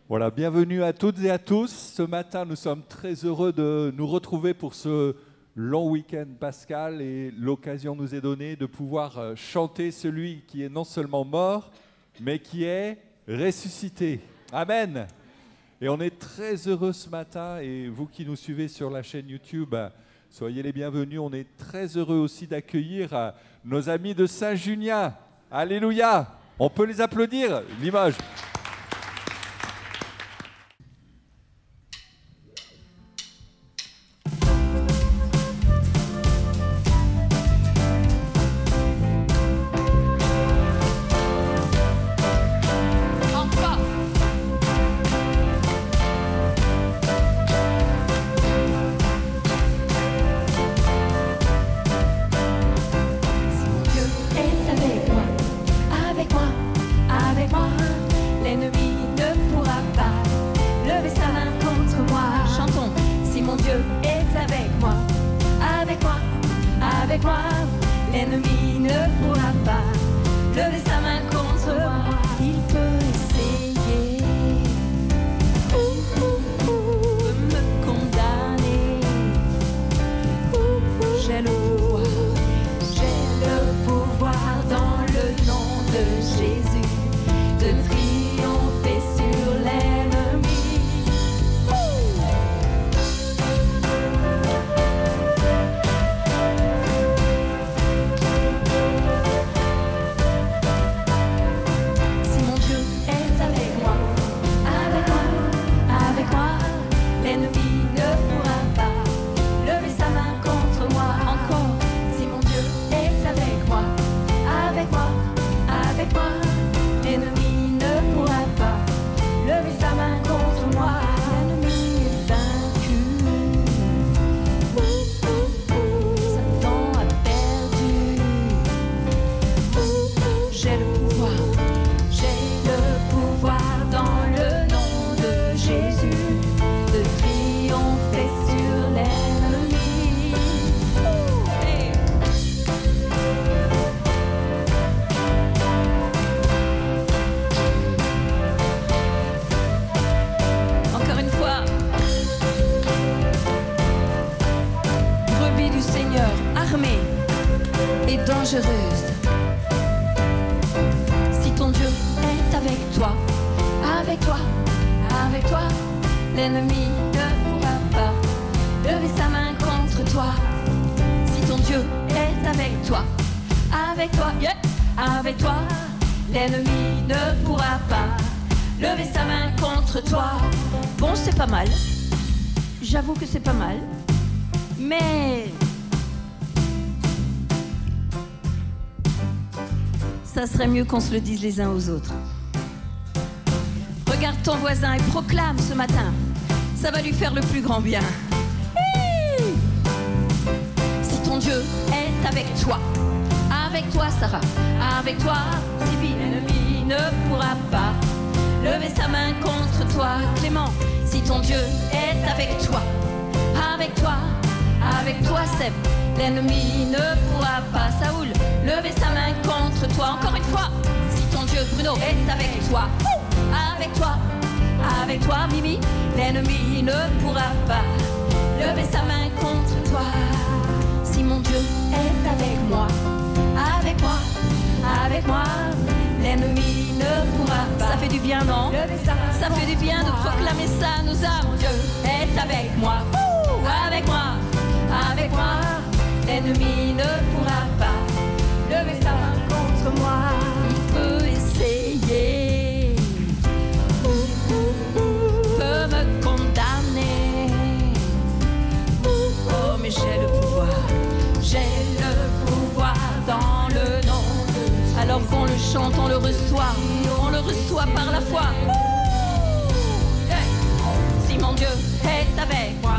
Voilà, bienvenue à toutes et à tous. Ce matin, nous sommes très heureux de nous retrouver pour ce long week-end pascal et l'occasion nous est donnée de pouvoir chanter celui qui est non seulement mort, mais qui est ressuscité. Amen. Et on est très heureux ce matin et vous qui nous suivez sur la chaîne YouTube, soyez les bienvenus. On est très heureux aussi d'accueillir nos amis de Saint-Junien. Alléluia. On peut les applaudir, Limoges. J'avoue que c'est pas mal, mais ça serait mieux qu'on se le dise les uns aux autres. Regarde ton voisin et proclame ce matin, ça va lui faire le plus grand bien. Si ton Dieu est avec toi Sarah, avec toi, si l'ennemi ne pourra pas lever sa main contre toi, Clément. Si ton Dieu est avec toi Seb, l'ennemi ne pourra pas, Saoul, lever sa main contre toi. Encore une fois, si ton Dieu, Bruno, est avec toi, Mimi, l'ennemi ne pourra pas lever sa main contre toi. Si mon Dieu est avec moi, l'ennemi ne pourra pas. Ça fait du bien, non? Ça fait du bien de proclamer ça, nos âmes. Mon Dieu est avec moi, l'ennemi ne pourra pas lever sa main contre moi. Il peut essayer, peut me condamner. Oh, mais j'ai le pouvoir dans le nom de Jésus. Alors qu'on le chante, on le reçoit par la foi. Si mon Dieu est avec moi,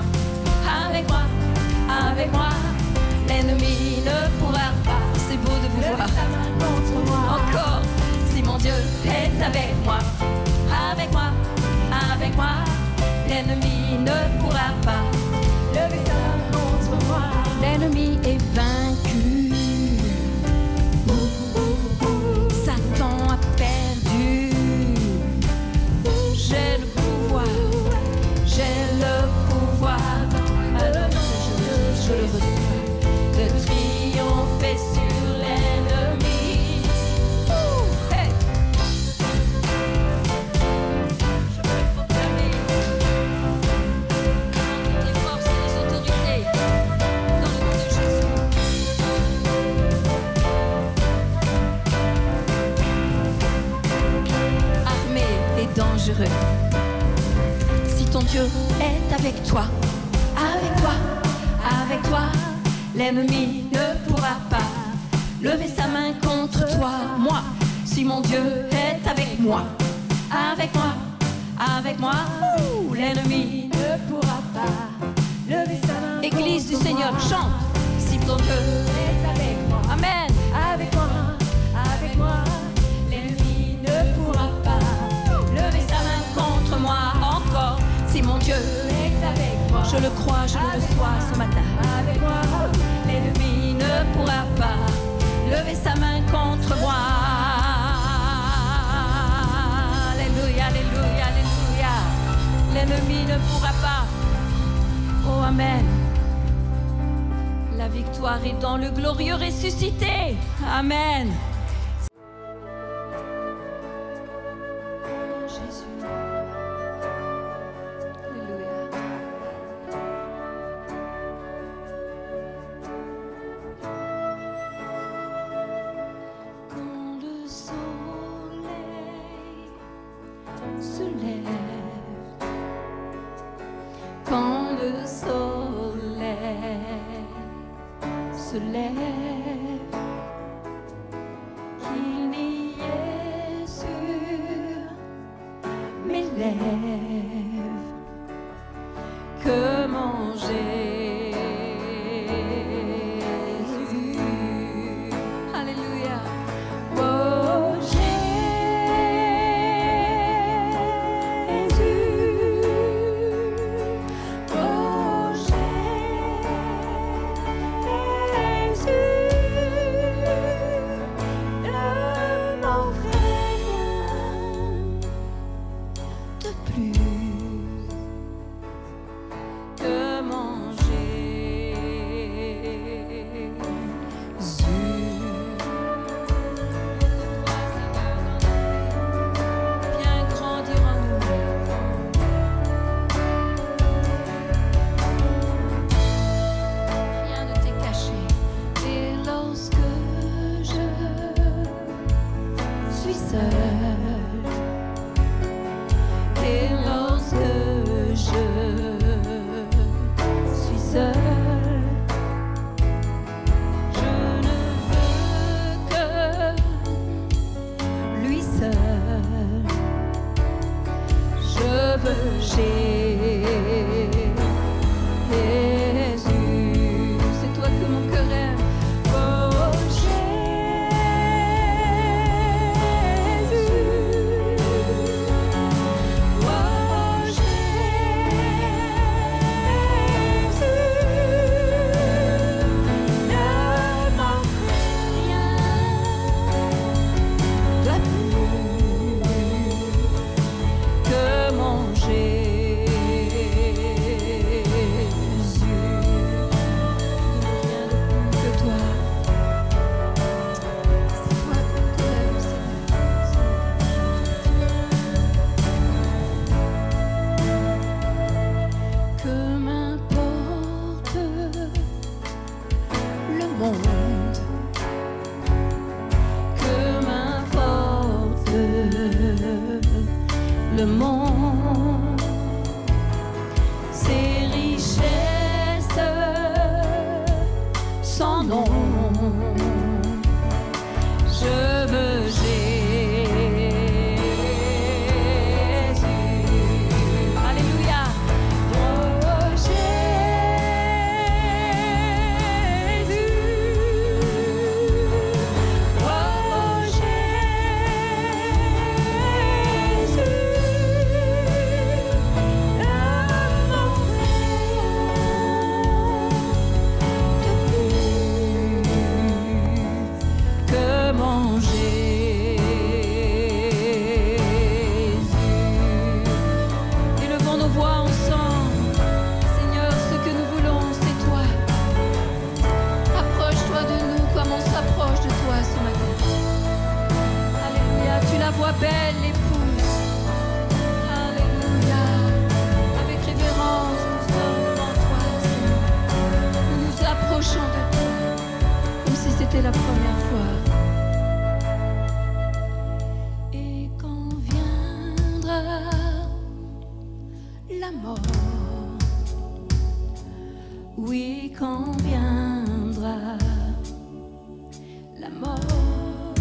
l'ennemi ne pourra pas. C'est beau de vous voir. Encore, si mon Dieu est avec moi, l'ennemi ne pourra pas lever sa main contre moi. L'ennemi est vaincu. Satan a perdu. J'ai le l'ennemi ne pourra pas lever sa main contre toi. Moi, si mon Dieu est avec moi, l'ennemi ne pourra pas lever sa main. Église du Seigneur, chante. Si ton Dieu est avec moi, amen. Avec moi, l'ennemi ne pourra pas lever sa main contre moi. Encore, si mon Dieu est avec moi, je le crois, je le reçois ce matin. Avec moi, l'ennemi ne pourra pas lever sa main contre moi. Alléluia, alléluia, alléluia. L'ennemi ne pourra pas. Oh, amen. La victoire est dans le glorieux ressuscité. Amen. Jésus. Alléluia. Quand le soleil se lève, quand le soleil se lève, qu'il n'y ait sur mes lèvres que manger. Alléluia. Oh quand viendra la mort,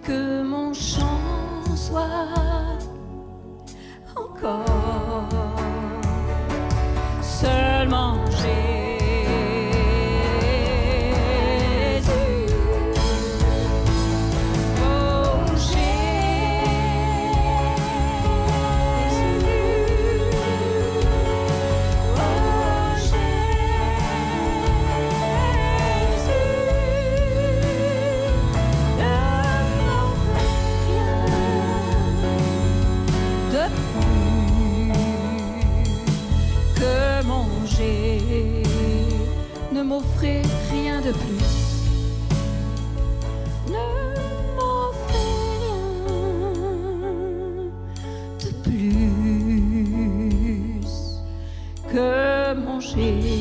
que mon chant soit encore seulement Jésus. Ne m'offrez rien de plus. Ne m'offrez rien de plus que mon Jésus.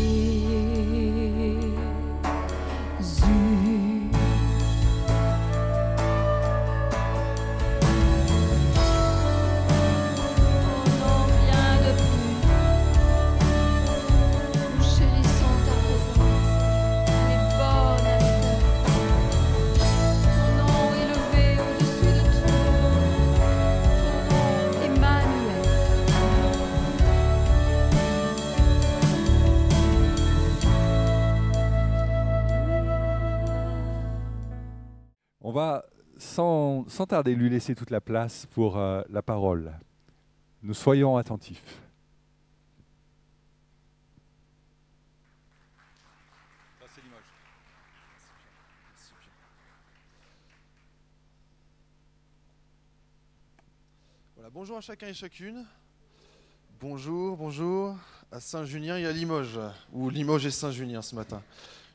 On va sans tarder lui laisser toute la place pour la parole. Nous soyons attentifs. Voilà, bonjour à chacun et chacune. Bonjour à Saint-Junien et à Limoges, ou Limoges et Saint-Junien ce matin.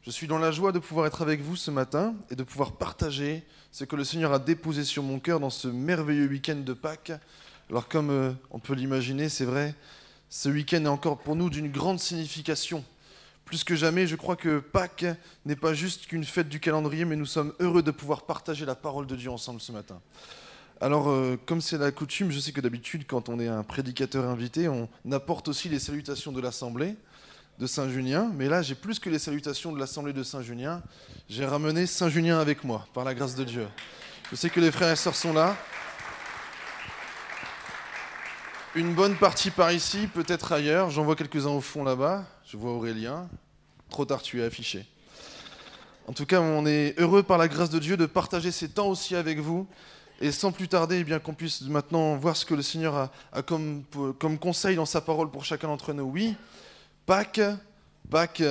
Je suis dans la joie de pouvoir être avec vous ce matin et de pouvoir partager ce que le Seigneur a déposé sur mon cœur dans ce merveilleux week-end de Pâques. Alors comme on peut l'imaginer, c'est vrai, ce week-end est encore pour nous d'une grande signification. Plus que jamais, je crois que Pâques n'est pas juste qu'une fête du calendrier, mais nous sommes heureux de pouvoir partager la parole de Dieu ensemble ce matin. Alors, comme c'est la coutume, je sais que d'habitude, quand on est un prédicateur invité, on apporte aussi les salutations de l'Assemblée de Saint-Junien. Mais là, j'ai plus que les salutations de l'Assemblée de Saint-Junien. J'ai ramené Saint-Junien avec moi, par la grâce de Dieu. Je sais que les frères et sœurs sont là. Une bonne partie par ici, peut-être ailleurs. J'en vois quelques-uns au fond là-bas. Je vois Aurélien. Trop tard, tu es affiché. En tout cas, on est heureux par la grâce de Dieu de partager ces temps aussi avec vous. Et sans plus tarder, eh bien, qu'on puisse maintenant voir ce que le Seigneur a comme conseil dans sa parole pour chacun d'entre nous. Oui, Pâques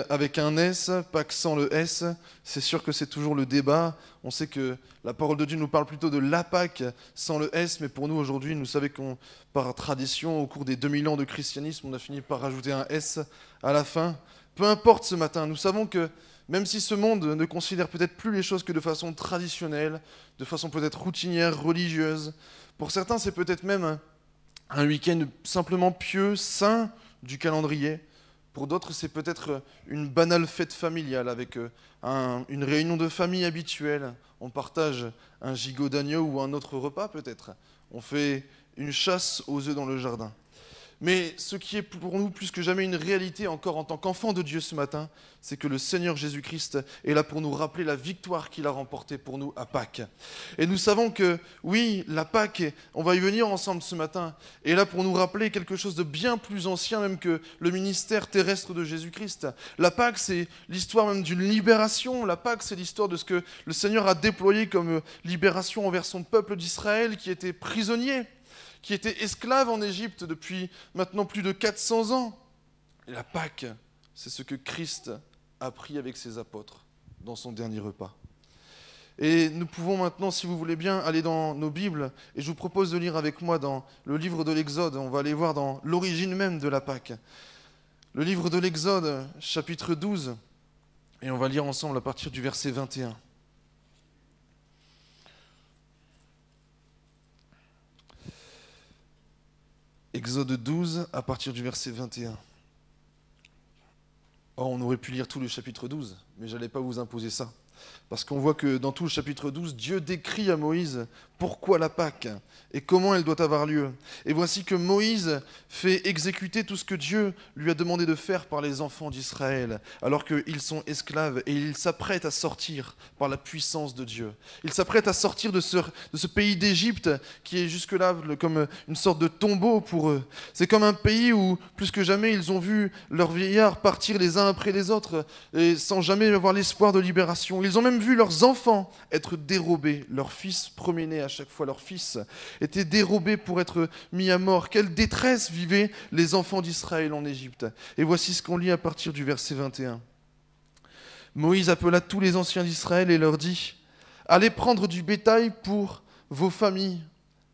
avec un S, Pâques sans le S, c'est sûr que c'est toujours le débat. On sait que la parole de Dieu nous parle plutôt de la Pâques sans le S, mais pour nous aujourd'hui, nous savons qu'on, par tradition, au cours des 2000 ans de christianisme, on a fini par rajouter un S à la fin. Peu importe ce matin, nous savons que même si ce monde ne considère peut-être plus les choses que de façon traditionnelle, de façon peut-être routinière, religieuse, pour certains c'est peut-être même un week-end simplement pieux, saint du calendrier. Pour d'autres c'est peut-être une banale fête familiale avec une réunion de famille habituelle. On partage un gigot d'agneau ou un autre repas peut-être. On fait une chasse aux œufs dans le jardin. Mais ce qui est pour nous plus que jamais une réalité encore en tant qu'enfants de Dieu ce matin, c'est que le Seigneur Jésus-Christ est là pour nous rappeler la victoire qu'il a remportée pour nous à Pâques. Et nous savons que, oui, la Pâques, on va y venir ensemble ce matin, est là pour nous rappeler quelque chose de bien plus ancien même que le ministère terrestre de Jésus-Christ. La Pâques, c'est l'histoire même d'une libération. La Pâques, c'est l'histoire de ce que le Seigneur a déployé comme libération envers son peuple d'Israël qui était prisonnier, qui était esclave en Égypte depuis maintenant plus de 400 ans. Et la Pâques, c'est ce que Christ a pris avec ses apôtres dans son dernier repas. Et nous pouvons maintenant, si vous voulez bien, aller dans nos Bibles, et je vous propose de lire avec moi dans le livre de l'Exode. On va aller voir dans l'origine même de la Pâques. Le livre de l'Exode, chapitre 12, et on va lire ensemble à partir du verset 21. Exode 12, à partir du verset 21. Oh, on aurait pu lire tout le chapitre 12, mais je n'allais pas vous imposer ça. Parce qu'on voit que dans tout le chapitre 12, Dieu décrit à Moïse pourquoi la Pâque et comment elle doit avoir lieu. Et voici que Moïse fait exécuter tout ce que Dieu lui a demandé de faire par les enfants d'Israël, alors qu'ils sont esclaves et ils s'apprêtent à sortir par la puissance de Dieu. Ils s'apprêtent à sortir de ce pays d'Égypte qui est jusque-là comme une sorte de tombeau pour eux. C'est comme un pays où, plus que jamais, ils ont vu leurs vieillards partir les uns après les autres et sans jamais avoir l'espoir de libération. Ils ont même vu leurs enfants être dérobés, leurs fils promenés à chaque fois, leurs fils étaient dérobés pour être mis à mort. Quelle détresse vivaient les enfants d'Israël en Égypte. Et voici ce qu'on lit à partir du verset 21. Moïse appela tous les anciens d'Israël et leur dit : « Allez prendre du bétail pour vos familles. »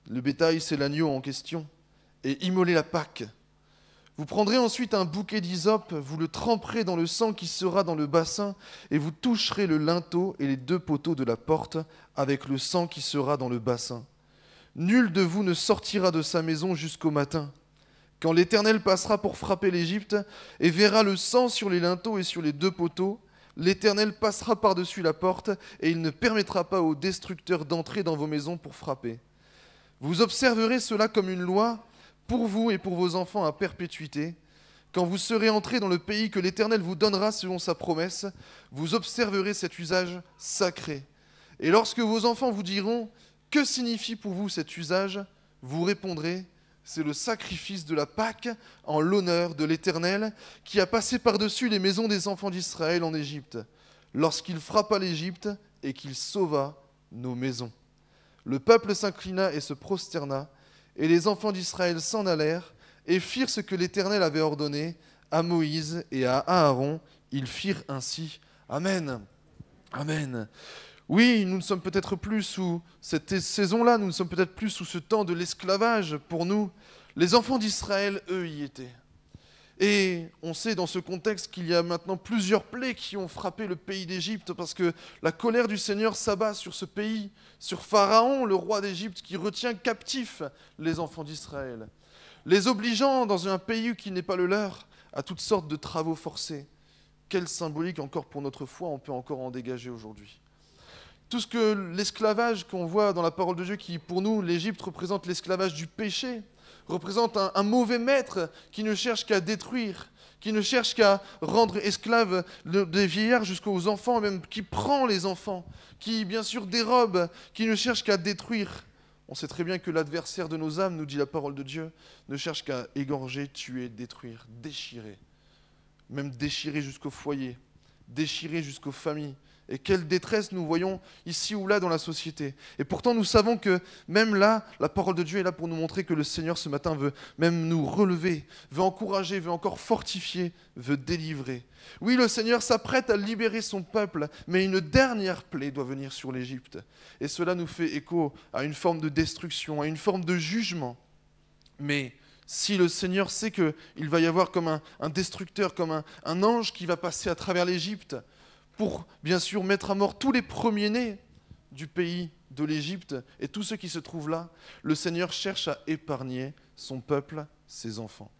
Le bétail, c'est l'agneau en question. « Et immolez la Pâque. Vous prendrez ensuite un bouquet d'hysope, vous le tremperez dans le sang qui sera dans le bassin, et vous toucherez le linteau et les 2 poteaux de la porte avec le sang qui sera dans le bassin. Nul de vous ne sortira de sa maison jusqu'au matin. Quand l'Éternel passera pour frapper l'Égypte et verra le sang sur les linteaux et sur les 2 poteaux, l'Éternel passera par-dessus la porte, et il ne permettra pas aux destructeurs d'entrer dans vos maisons pour frapper. Vous observerez cela comme une loi, pour vous et pour vos enfants à perpétuité. Quand vous serez entrés dans le pays que l'Éternel vous donnera selon sa promesse, vous observerez cet usage sacré. Et lorsque vos enfants vous diront « Que signifie pour vous cet usage ?» vous répondrez « C'est le sacrifice de la Pâque en l'honneur de l'Éternel qui a passé par-dessus les maisons des enfants d'Israël en Égypte, lorsqu'il frappa l'Égypte et qu'il sauva nos maisons. » Le peuple s'inclina et se prosterna, et les enfants d'Israël s'en allèrent et firent ce que l'Éternel avait ordonné à Moïse et à Aaron. Ils firent ainsi. Amen. Amen. Oui, nous ne sommes peut-être plus sous cette saison-là, nous ne sommes peut-être plus sous ce temps de l'esclavage pour nous. Les enfants d'Israël, eux, y étaient. Et on sait dans ce contexte qu'il y a maintenant plusieurs plaies qui ont frappé le pays d'Égypte parce que la colère du Seigneur s'abat sur ce pays, sur Pharaon, le roi d'Égypte, qui retient captifs les enfants d'Israël, les obligeant dans un pays qui n'est pas le leur à toutes sortes de travaux forcés. Quelle symbolique encore pour notre foi on peut encore en dégager aujourd'hui. Tout ce que l'esclavage qu'on voit dans la parole de Dieu, qui pour nous, l'Égypte représente l'esclavage du péché, représente un mauvais maître qui ne cherche qu'à détruire, qui ne cherche qu'à rendre esclaves des vieillards jusqu'aux enfants, même qui prend les enfants, qui bien sûr dérobe, qui ne cherche qu'à détruire. On sait très bien que l'adversaire de nos âmes, nous dit la parole de Dieu, ne cherche qu'à égorger, tuer, détruire, déchirer, même déchirer jusqu'au foyer, déchirer jusqu'aux familles. Et quelle détresse nous voyons ici ou là dans la société. Et pourtant, nous savons que même là, la parole de Dieu est là pour nous montrer que le Seigneur, ce matin, veut même nous relever, veut encourager, veut encore fortifier, veut délivrer. Oui, le Seigneur s'apprête à libérer son peuple, mais une dernière plaie doit venir sur l'Égypte. Et cela nous fait écho à une forme de destruction, à une forme de jugement. Mais si le Seigneur sait qu'il va y avoir comme un destructeur, comme un ange qui va passer à travers l'Égypte, pour, bien sûr, mettre à mort tous les premiers-nés du pays de l'Égypte et tous ceux qui se trouvent là, le Seigneur cherche à épargner son peuple, ses enfants.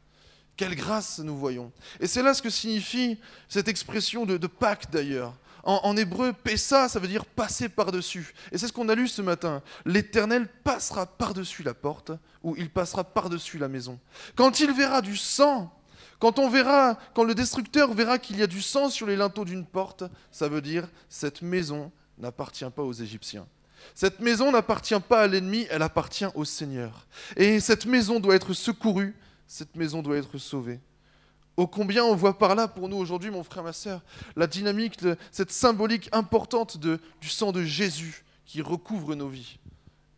Quelle grâce nous voyons. Et c'est là ce que signifie cette expression de Pâques d'ailleurs. En hébreu, Pessa, ça veut dire passer par-dessus. Et c'est ce qu'on a lu ce matin. L'Éternel passera par-dessus la porte, ou il passera par-dessus la maison. Quand il verra du sang, quand le destructeur verra qu'il y a du sang sur les linteaux d'une porte, ça veut dire cette maison n'appartient pas aux Égyptiens. Cette maison n'appartient pas à l'ennemi, elle appartient au Seigneur. Et cette maison doit être secourue, cette maison doit être sauvée. Ô combien on voit par là pour nous aujourd'hui, mon frère, ma sœur, la dynamique, cette symbolique importante du sang de Jésus qui recouvre nos vies.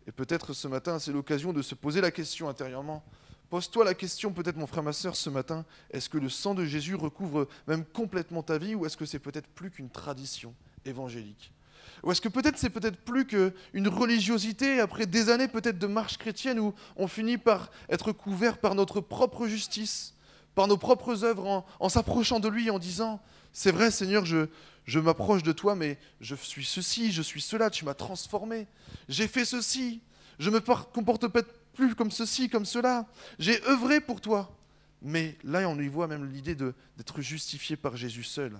Et peut-être ce matin, c'est l'occasion de se poser la question intérieurement. Pose-toi la question, peut-être mon frère, ma sœur, ce matin, est-ce que le sang de Jésus recouvre même complètement ta vie ou est-ce que c'est peut-être plus qu'une tradition évangélique ? Ou est-ce que peut-être c'est peut-être plus qu'une religiosité après des années peut-être de marche chrétienne où on finit par être couvert par notre propre justice, par nos propres œuvres en s'approchant de lui en disant « C'est vrai Seigneur, je m'approche de toi mais je suis ceci, je suis cela, tu m'as transformé, j'ai fait ceci, je me comporte peut-être plus comme ceci, comme cela. J'ai œuvré pour toi. » Mais là, on y voit même l'idée d'être justifié par Jésus seul.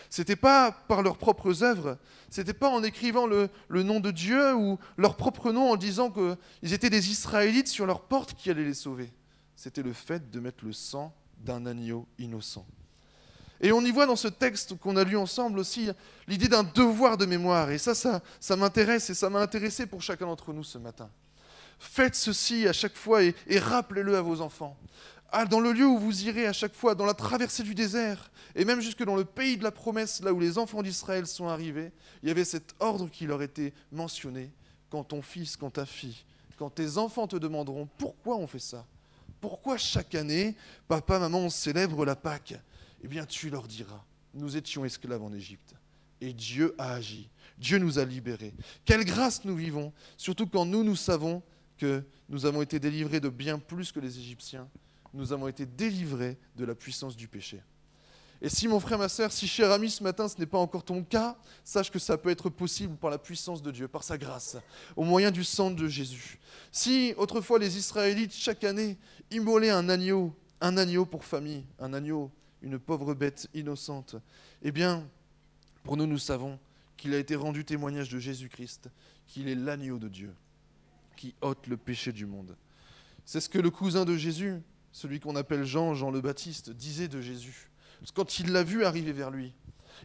C'était pas par leurs propres œuvres, c'était pas en écrivant le nom de Dieu ou leur propre nom en disant qu'ils étaient des Israélites sur leur porte qui allaient les sauver. C'était le fait de mettre le sang d'un agneau innocent. Et on y voit dans ce texte qu'on a lu ensemble aussi l'idée d'un devoir de mémoire. Et ça m'intéresse et ça m'a intéressé pour chacun d'entre nous ce matin. Faites ceci à chaque fois et rappelez-le à vos enfants. Dans le lieu où vous irez à chaque fois, dans la traversée du désert, et même jusque dans le pays de la promesse, là où les enfants d'Israël sont arrivés, il y avait cet ordre qui leur était mentionné. Quand ton fils, quand ta fille, quand tes enfants te demanderont pourquoi on fait ça, pourquoi chaque année, papa, maman, on célèbre la Pâque, eh bien tu leur diras, nous étions esclaves en Égypte, et Dieu a agi, Dieu nous a libérés. Quelle grâce nous vivons, surtout quand nous savons que nous avons été délivrés de bien plus que les Égyptiens. Nous avons été délivrés de la puissance du péché. Et si mon frère, ma sœur, si cher ami ce matin, ce n'est pas encore ton cas, sache que ça peut être possible par la puissance de Dieu, par sa grâce, au moyen du sang de Jésus. Si autrefois les Israélites, chaque année, immolaient un agneau pour famille, un agneau, une pauvre bête innocente, eh bien, pour nous, nous savons qu'il a été rendu témoignage de Jésus-Christ, qu'il est l'agneau de Dieu, qui ôte le péché du monde. C'est ce que le cousin de Jésus, celui qu'on appelle Jean le Baptiste, disait de Jésus. Quand il l'a vu arriver vers lui,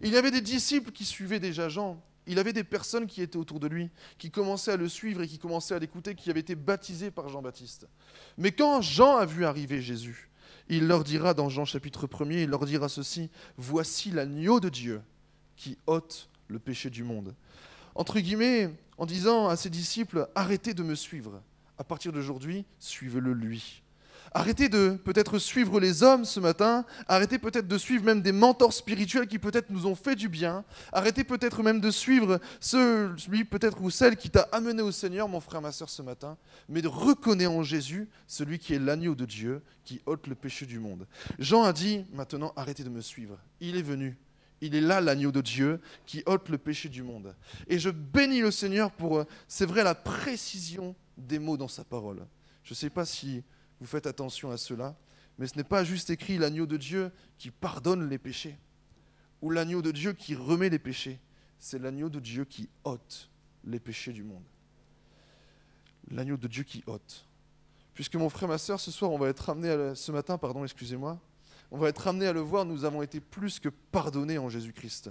il y avait des disciples qui suivaient déjà Jean. Il avait des personnes qui étaient autour de lui, qui commençaient à le suivre et qui commençaient à l'écouter, qui avaient été baptisés par Jean-Baptiste. Mais quand Jean a vu arriver Jésus, il leur dira dans Jean chapitre 1er, il leur dira ceci, « Voici l'agneau de Dieu qui ôte le péché du monde. » Entre guillemets, en disant à ses disciples, « Arrêtez de me suivre. À partir d'aujourd'hui, suivez-le lui. » Arrêtez de peut-être suivre les hommes ce matin, arrêtez peut-être de suivre même des mentors spirituels qui peut-être nous ont fait du bien, arrêtez peut-être même de suivre celui peut-être ou celle qui t'a amené au Seigneur, mon frère, ma sœur, ce matin, mais de reconnaître en Jésus celui qui est l'agneau de Dieu, qui ôte le péché du monde. Jean a dit, maintenant, arrêtez de me suivre. Il est venu. Il est là, l'agneau de Dieu, qui ôte le péché du monde. Et je bénis le Seigneur pour, c'est vrai, la précision des mots dans sa parole. Je ne sais pas si vous faites attention à cela, mais ce n'est pas juste écrit l'agneau de Dieu qui pardonne les péchés, ou l'agneau de Dieu qui remet les péchés. C'est l'agneau de Dieu qui ôte les péchés du monde. L'agneau de Dieu qui ôte. Puisque mon frère, ma sœur, ce soir, on va être amené ce matin, on va être amené à le voir, nous avons été plus que pardonnés en Jésus-Christ.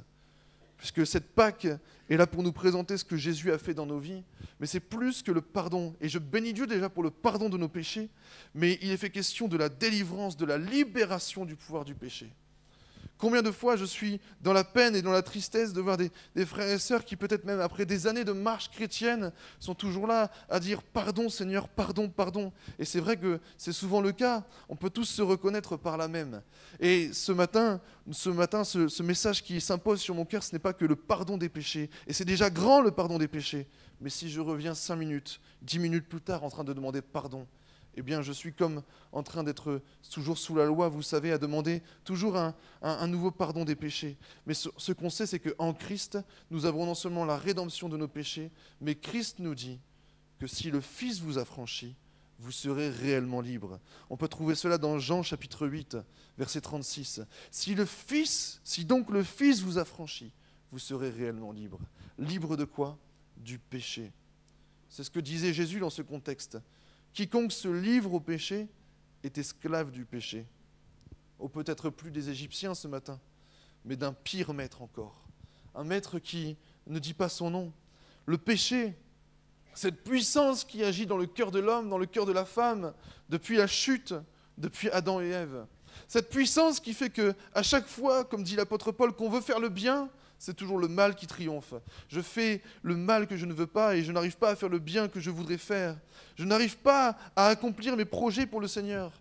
Puisque cette Pâque est là pour nous présenter ce que Jésus a fait dans nos vies, mais c'est plus que le pardon. Et je bénis Dieu déjà pour le pardon de nos péchés, mais il est fait question de la délivrance, de la libération du pouvoir du péché. Combien de fois je suis dans la peine et dans la tristesse de voir des frères et sœurs qui peut-être même après des années de marche chrétienne sont toujours là à dire « Pardon Seigneur, pardon, pardon ». Et c'est vrai que c'est souvent le cas, on peut tous se reconnaître par là même. Et ce matin, ce message qui s'impose sur mon cœur, ce n'est pas que le pardon des péchés. Et c'est déjà grand le pardon des péchés. Mais si je reviens 5 minutes, 10 minutes plus tard en train de demander pardon, eh bien, je suis comme en train d'être toujours sous la loi, vous savez, à demander toujours un nouveau pardon des péchés. Mais ce qu'on sait, c'est qu'en Christ, nous avons non seulement la rédemption de nos péchés, mais Christ nous dit que si le Fils vous affranchit, vous serez réellement libre. On peut trouver cela dans Jean chapitre 8, verset 36. Si donc le Fils vous affranchit, vous serez réellement libre. Libre de quoi ? Du péché. C'est ce que disait Jésus dans ce contexte. Quiconque se livre au péché est esclave du péché. Ou peut-être plus des Égyptiens ce matin, mais d'un pire maître encore. Un maître qui ne dit pas son nom. Le péché, cette puissance qui agit dans le cœur de l'homme, dans le cœur de la femme, depuis la chute, depuis Adam et Ève. Cette puissance qui fait qu'à chaque fois, comme dit l'apôtre Paul, qu'on veut faire le bien, c'est toujours le mal qui triomphe. Je fais le mal que je ne veux pas et je n'arrive pas à faire le bien que je voudrais faire. Je n'arrive pas à accomplir mes projets pour le Seigneur.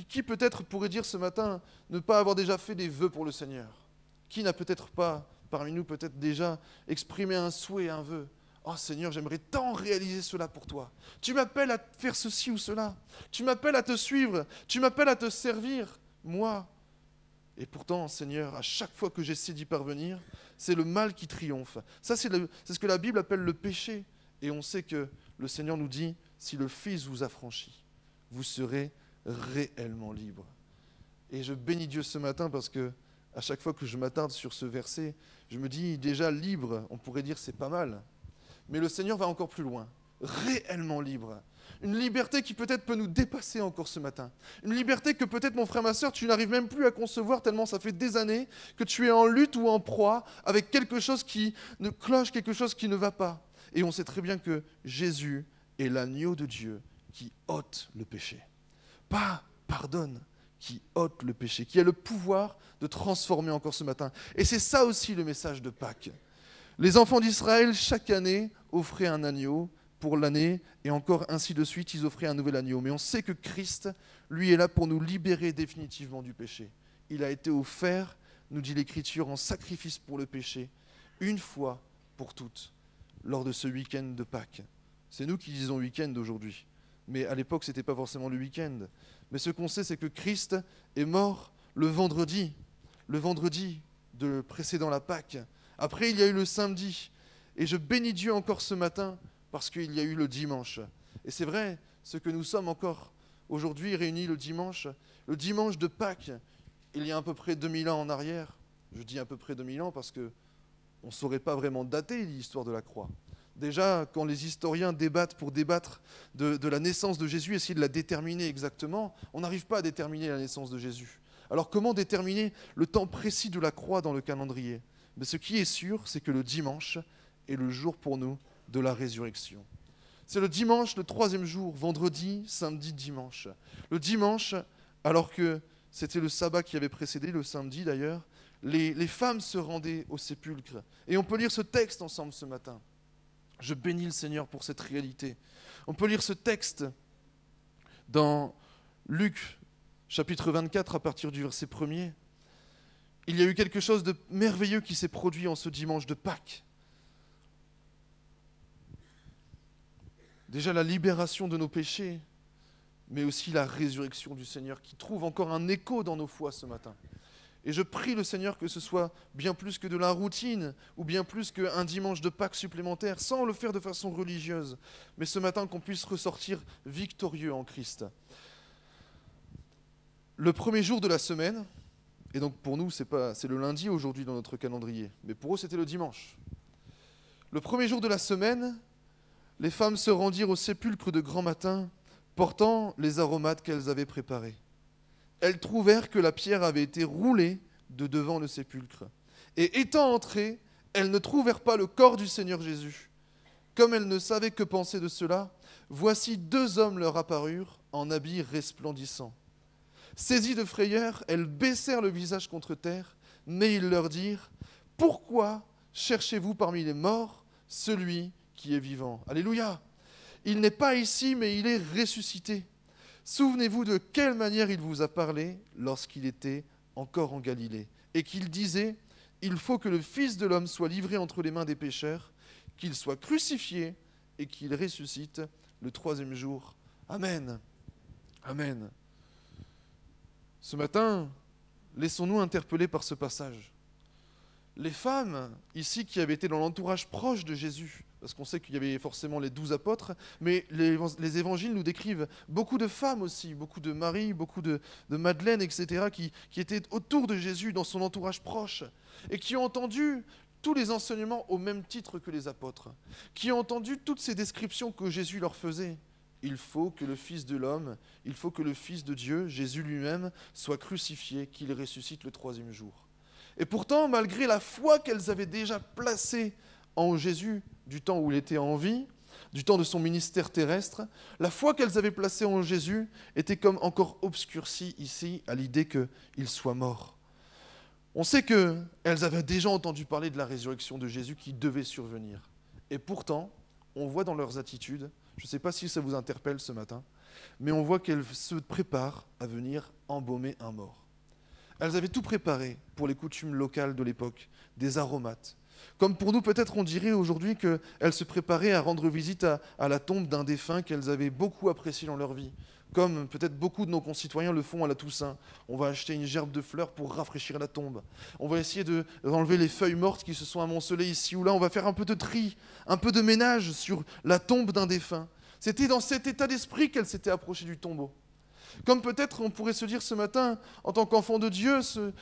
Qui peut-être pourrait dire ce matin ne pas avoir déjà fait des vœux pour le Seigneur ? Qui n'a peut-être pas, parmi nous, peut-être déjà exprimé un souhait, un vœu ? Oh Seigneur, j'aimerais tant réaliser cela pour toi. Tu m'appelles à faire ceci ou cela. Tu m'appelles à te suivre. Tu m'appelles à te servir. Moi. Et pourtant, Seigneur, à chaque fois que j'essaie d'y parvenir, c'est le mal qui triomphe. Ça, c'est ce que la Bible appelle le péché. Et on sait que le Seigneur nous dit, si le Fils vous affranchit, vous serez réellement libre. Et je bénis Dieu ce matin parce que à chaque fois que je m'attarde sur ce verset, je me dis déjà libre, on pourrait dire c'est pas mal. Mais le Seigneur va encore plus loin, réellement libre. Une liberté qui peut-être peut nous dépasser encore ce matin. Une liberté que peut-être, mon frère, ma sœur, tu n'arrives même plus à concevoir tellement ça fait des années que tu es en lutte ou en proie avec quelque chose qui ne cloche, quelque chose qui ne va pas. Et on sait très bien que Jésus est l'agneau de Dieu qui ôte le péché. Pas pardonne, qui ôte le péché, qui a le pouvoir de transformer encore ce matin. Et c'est ça aussi le message de Pâques. Les enfants d'Israël, chaque année, offraient un agneau pour l'année, et encore ainsi de suite, ils offraient un nouvel agneau. Mais on sait que Christ, lui, est là pour nous libérer définitivement du péché. Il a été offert, nous dit l'Écriture, en sacrifice pour le péché, une fois pour toutes, lors de ce week-end de Pâques. C'est nous qui disons week-end aujourd'hui, mais à l'époque, ce n'était pas forcément le week-end. Mais ce qu'on sait, c'est que Christ est mort le vendredi de précédant la Pâques. Après, il y a eu le samedi. Et je bénis Dieu encore ce matin parce qu'il y a eu le dimanche. Et c'est vrai, ce que nous sommes encore aujourd'hui réunis le dimanche de Pâques, il y a à peu près 2000 ans en arrière. Je dis à peu près 2000 ans parce qu'on ne saurait pas vraiment dater l'histoire de la croix. Déjà, quand les historiens débattent pour débattre de la naissance de Jésus, essayer de la déterminer exactement, on n'arrive pas à déterminer la naissance de Jésus. Alors comment déterminer le temps précis de la croix dans le calendrier ? Mais ce qui est sûr, c'est que le dimanche est le jour pour nous de la résurrection. C'est le dimanche, le 3e jour, vendredi, samedi, dimanche. Le dimanche, alors que c'était le sabbat qui avait précédé, le samedi d'ailleurs, les femmes se rendaient au sépulcre. Et on peut lire ce texte ensemble ce matin. Je bénis le Seigneur pour cette réalité. On peut lire ce texte dans Luc, chapitre 24, à partir du verset 1er. Il y a eu quelque chose de merveilleux qui s'est produit en ce dimanche de Pâques. Déjà la libération de nos péchés, mais aussi la résurrection du Seigneur qui trouve encore un écho dans nos foi ce matin. Et je prie le Seigneur que ce soit bien plus que de la routine ou bien plus qu'un dimanche de Pâques supplémentaire, sans le faire de façon religieuse, mais ce matin qu'on puisse ressortir victorieux en Christ. Le premier jour de la semaine, et donc pour nous c'est le lundi aujourd'hui dans notre calendrier, mais pour eux c'était le dimanche. Le premier jour de la semaine, les femmes se rendirent au sépulcre de grand matin, portant les aromates qu'elles avaient préparés. Elles trouvèrent que la pierre avait été roulée de devant le sépulcre. Et étant entrées, elles ne trouvèrent pas le corps du Seigneur Jésus. Comme elles ne savaient que penser de cela, voici 2 hommes leur apparurent en habits resplendissants. Saisies de frayeur, elles baissèrent le visage contre terre, mais ils leur dirent « Pourquoi cherchez-vous parmi les morts celui qui est vivant ?» Alléluia ! Il n'est pas ici, mais il est ressuscité. Souvenez-vous de quelle manière il vous a parlé lorsqu'il était encore en Galilée, et qu'il disait « Il faut que le Fils de l'homme soit livré entre les mains des pécheurs, qu'il soit crucifié et qu'il ressuscite le 3e jour. Amen. Amen. » Ce matin, laissons-nous interpeller par ce passage. Les femmes, ici, qui avaient été dans l'entourage proche de Jésus, parce qu'on sait qu'il y avait forcément les 12 apôtres, mais les évangiles nous décrivent beaucoup de femmes aussi, beaucoup de Marie, beaucoup de Madeleine, etc., qui étaient autour de Jésus, dans son entourage proche, et qui ont entendu tous les enseignements au même titre que les apôtres, qui ont entendu toutes ces descriptions que Jésus leur faisait. Il faut que le Fils de l'homme, il faut que le Fils de Dieu, Jésus lui-même, soit crucifié, qu'il ressuscite le 3e jour. Et pourtant, malgré la foi qu'elles avaient déjà placée en Jésus, du temps où il était en vie, du temps de son ministère terrestre, la foi qu'elles avaient placée en Jésus était comme encore obscurcie ici à l'idée qu'il soit mort. On sait qu'elles avaient déjà entendu parler de la résurrection de Jésus qui devait survenir. Et pourtant, on voit dans leurs attitudes, je ne sais pas si ça vous interpelle ce matin, mais on voit qu'elles se préparent à venir embaumer un mort. Elles avaient tout préparé pour les coutumes locales de l'époque, des aromates. Comme pour nous, peut-être on dirait aujourd'hui qu'elles se préparaient à rendre visite à la tombe d'un défunt qu'elles avaient beaucoup apprécié dans leur vie. Comme peut-être beaucoup de nos concitoyens le font à la Toussaint. On va acheter une gerbe de fleurs pour rafraîchir la tombe. On va essayer d'enlever les feuilles mortes qui se sont amoncelées ici ou là. On va faire un peu de tri, un peu de ménage sur la tombe d'un défunt. C'était dans cet état d'esprit qu'elles s'étaient approchées du tombeau. Comme peut-être on pourrait se dire ce matin, en tant qu'enfant de Dieu,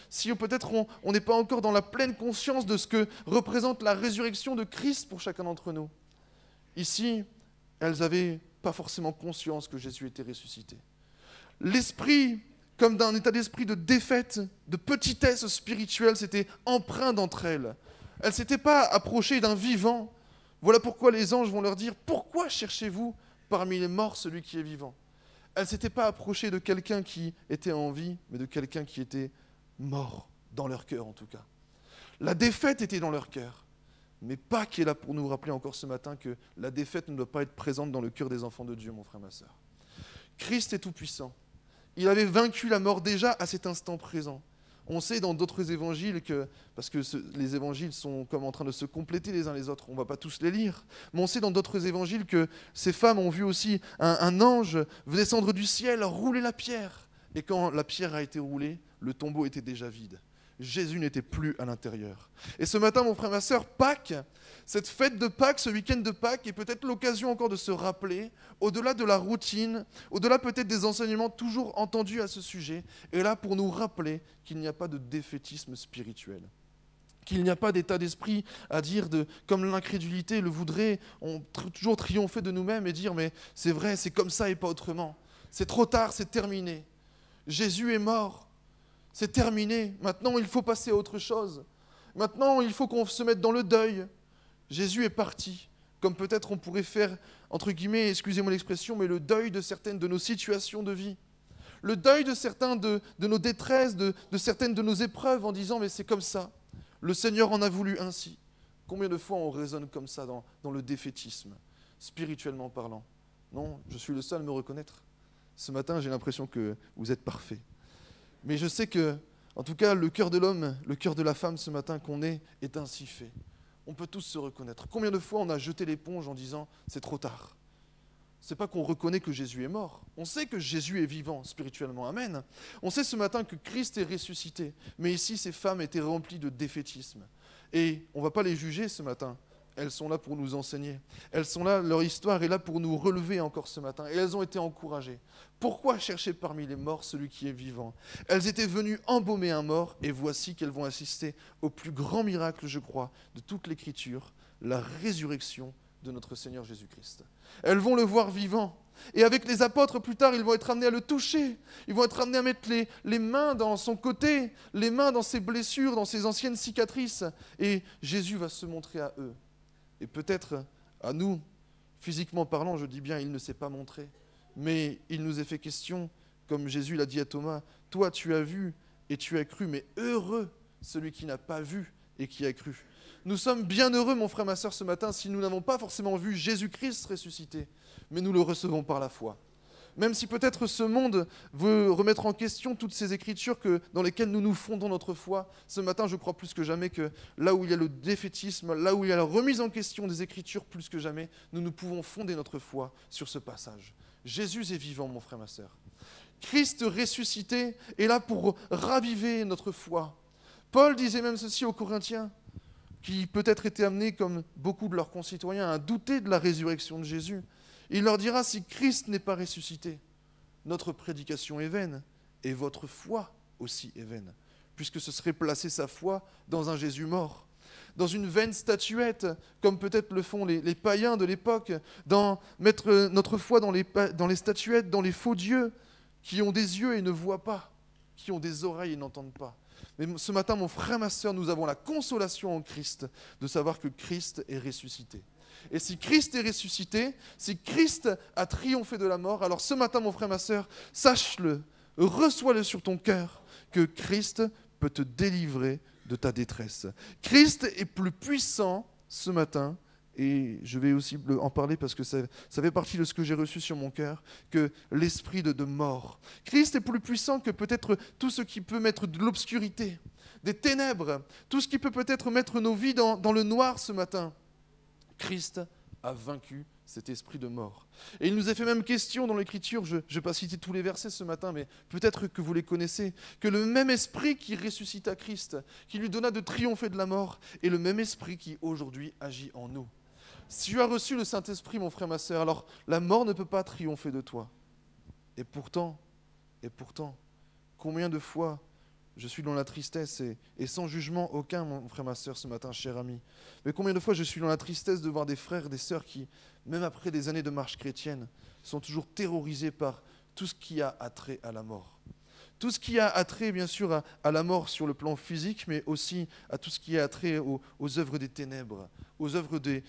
si peut-être on n'est pas encore dans la pleine conscience de ce que représente la résurrection de Christ pour chacun d'entre nous. Ici, elles n'avaient pas forcément conscience que Jésus était ressuscité. L'esprit, comme d'un état d'esprit de défaite, de petitesse spirituelle, s'était empreint d'entre elles. Elles ne s'étaient pas approchées d'un vivant. Voilà pourquoi les anges vont leur dire « Pourquoi cherchez-vous parmi les morts celui qui est vivant ?» Elles ne s'étaient pas approchées de quelqu'un qui était en vie, mais de quelqu'un qui était mort, dans leur cœur en tout cas. La défaite était dans leur cœur. Mais Pâques est là pour nous rappeler encore ce matin que la défaite ne doit pas être présente dans le cœur des enfants de Dieu, mon frère, ma sœur. Christ est tout-puissant. Il avait vaincu la mort déjà à cet instant présent. On sait dans d'autres évangiles que, parce que les évangiles sont comme en train de se compléter les uns les autres, on ne va pas tous les lire, mais on sait dans d'autres évangiles que ces femmes ont vu aussi un ange descendre du ciel, rouler la pierre. Et quand la pierre a été roulée, le tombeau était déjà vide. Jésus n'était plus à l'intérieur. Et ce matin, mon frère, ma sœur, Pâques, cette fête de Pâques, ce week-end de Pâques, est peut-être l'occasion encore de se rappeler, au-delà de la routine, au-delà peut-être des enseignements toujours entendus à ce sujet, est là pour nous rappeler qu'il n'y a pas de défaitisme spirituel. Qu'il n'y a pas d'état d'esprit à dire, comme l'incrédulité le voudrait, on toujours triompher de nous-mêmes et dire « mais c'est vrai, c'est comme ça et pas autrement. C'est trop tard, c'est terminé. Jésus est mort. C'est terminé. Maintenant, il faut passer à autre chose. Maintenant, il faut qu'on se mette dans le deuil. Jésus est parti. Comme peut-être on pourrait faire, entre guillemets, excusez-moi l'expression, mais le deuil de certaines de nos situations de vie. Le deuil de certains de nos détresses, de certaines de nos épreuves en disant « mais c'est comme ça. Le Seigneur en a voulu ainsi. » Combien de fois on raisonne comme ça dans le défaitisme, spirituellement parlant? Non, je suis le seul à me reconnaître. Ce matin, j'ai l'impression que vous êtes parfait. Mais je sais que, en tout cas, le cœur de l'homme, le cœur de la femme ce matin qu'on est ainsi fait. On peut tous se reconnaître. Combien de fois on a jeté l'éponge en disant « c'est trop tard ». Ce n'est pas qu'on reconnaît que Jésus est mort. On sait que Jésus est vivant spirituellement. Amen. On sait ce matin que Christ est ressuscité. Mais ici, ces femmes étaient remplies de défaitisme. Et on ne va pas les juger ce matin. Elles sont là pour nous enseigner. Elles sont là, leur histoire est là pour nous relever encore ce matin. Et elles ont été encouragées. Pourquoi chercher parmi les morts celui qui est vivant? Elles étaient venues embaumer un mort, et voici qu'elles vont assister au plus grand miracle, je crois, de toute l'Écriture, la résurrection de notre Seigneur Jésus-Christ. Elles vont le voir vivant. Et avec les apôtres, plus tard, ils vont être amenés à le toucher. Ils vont être amenés à mettre les mains dans son côté, les mains dans ses blessures, dans ses anciennes cicatrices. Et Jésus va se montrer à eux. Et peut-être à nous, physiquement parlant, je dis bien, il ne s'est pas montré. Mais il nous est fait question, comme Jésus l'a dit à Thomas, « Toi, tu as vu et tu as cru, mais heureux celui qui n'a pas vu et qui a cru. » Nous sommes bien heureux, mon frère, ma sœur, ce matin, si nous n'avons pas forcément vu Jésus-Christ ressuscité, mais nous le recevons par la foi. Même si peut-être ce monde veut remettre en question toutes ces écritures dans lesquelles nous nous fondons notre foi, ce matin, je crois plus que jamais que là où il y a le défaitisme, là où il y a la remise en question des écritures plus que jamais, nous pouvons fonder notre foi sur ce passage. Jésus est vivant, mon frère, ma sœur. Christ ressuscité est là pour raviver notre foi. Paul disait même ceci aux Corinthiens, qui peut-être étaient amenés, comme beaucoup de leurs concitoyens, à douter de la résurrection de Jésus. Il leur dira, si Christ n'est pas ressuscité, notre prédication est vaine, et votre foi aussi est vaine, puisque ce serait placer sa foi dans un Jésus mort, dans une vaine statuette, comme peut-être le font les païens de l'époque, mettre notre foi dans les statuettes, dans les faux dieux, qui ont des yeux et ne voient pas, qui ont des oreilles et n'entendent pas. Mais ce matin, mon frère, ma sœur, nous avons la consolation en Christ de savoir que Christ est ressuscité. Et si Christ est ressuscité, si Christ a triomphé de la mort, alors ce matin, mon frère, ma sœur, sache-le, reçois-le sur ton cœur, que Christ peut te délivrer de ta détresse. Christ est plus puissant ce matin, et je vais aussi en parler parce que ça fait partie de ce que j'ai reçu sur mon cœur, que l'esprit de mort. Christ est plus puissant que peut-être tout ce qui peut mettre de l'obscurité, des ténèbres, tout ce qui peut peut-être mettre nos vies dans le noir ce matin. Christ a vaincu cet esprit de mort. Et il nous est fait même question dans l'Écriture, je ne vais pas citer tous les versets ce matin, mais peut-être que vous les connaissez, que le même esprit qui ressuscita Christ, qui lui donna de triompher de la mort, est le même esprit qui aujourd'hui agit en nous. Si tu as reçu le Saint-Esprit, mon frère, ma sœur, alors la mort ne peut pas triompher de toi. Et pourtant, Et pourtant, combien de fois je suis dans la tristesse et sans jugement aucun, mon frère, ma sœur, ce matin, cher ami. Mais combien de fois je suis dans la tristesse de voir des frères et des sœurs qui, même après des années de marche chrétienne, sont toujours terrorisés par tout ce qui a attrait à la mort. Tout ce qui a attrait, bien sûr, à la mort sur le plan physique, mais aussi à tout ce qui a attrait aux œuvres des ténèbres, aux œuvres de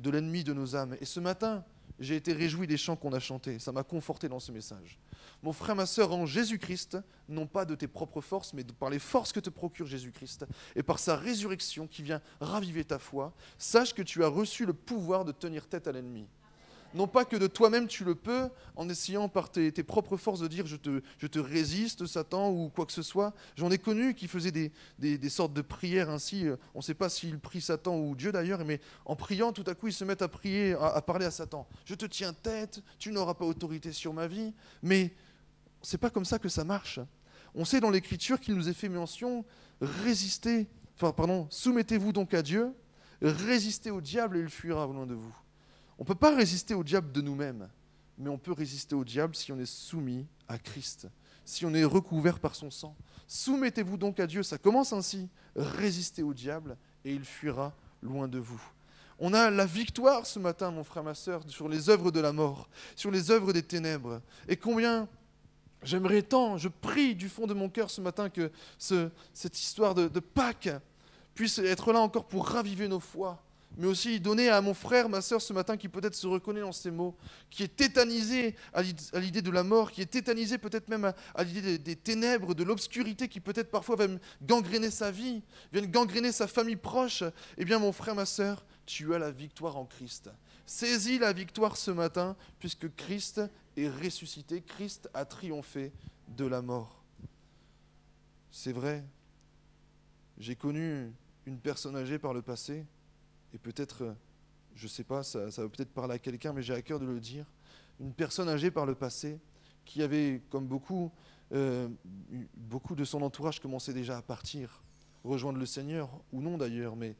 l'ennemi de nos âmes. Et ce matin, j'ai été réjoui des chants qu'on a chantés. Ça m'a conforté dans ce message. Mon frère, ma sœur, en Jésus-Christ, non pas de tes propres forces, mais par les forces que te procure Jésus-Christ, et par sa résurrection qui vient raviver ta foi, sache que tu as reçu le pouvoir de tenir tête à l'ennemi. Non pas que de toi-même tu le peux, en essayant par tes propres forces de dire je te résiste, Satan, ou quoi que ce soit. J'en ai connu qui faisaient des sortes de prières ainsi. On ne sait pas s'ils prient Satan ou Dieu d'ailleurs, mais en priant, tout à coup, ils se mettent à prier, à parler à Satan. Je te tiens tête, tu n'auras pas autorité sur ma vie. Mais c'est pas comme ça que ça marche. On sait dans l'Écriture qu'il nous est fait mention, soumettez-vous donc à Dieu, résistez au diable et il fuira loin de vous. On ne peut pas résister au diable de nous-mêmes, mais on peut résister au diable si on est soumis à Christ, si on est recouvert par son sang. Soumettez-vous donc à Dieu, ça commence ainsi, résistez au diable et il fuira loin de vous. On a la victoire ce matin, mon frère, ma sœur, sur les œuvres de la mort, sur les œuvres des ténèbres. Et combien j'aimerais tant, je prie du fond de mon cœur ce matin que cette histoire de Pâques puisse être là encore pour raviver nos foi, mais aussi donner à mon frère, ma sœur ce matin qui peut-être se reconnaît dans ces mots, qui est tétanisé à l'idée de la mort, qui est tétanisé peut-être même à l'idée des ténèbres, de l'obscurité qui peut-être parfois va gangréner sa vie, viennent gangréner sa famille proche. Eh bien mon frère, ma sœur, tu as la victoire en Christ. Saisis la victoire ce matin puisque Christ est ressuscité, Christ a triomphé de la mort. C'est vrai, j'ai connu une personne âgée par le passé. Et peut-être, je ne sais pas, ça va peut-être parler à quelqu'un, mais j'ai à cœur de le dire. Une personne âgée par le passé, qui avait, comme beaucoup de son entourage commençait déjà à partir, rejoindre le Seigneur, ou non d'ailleurs, mais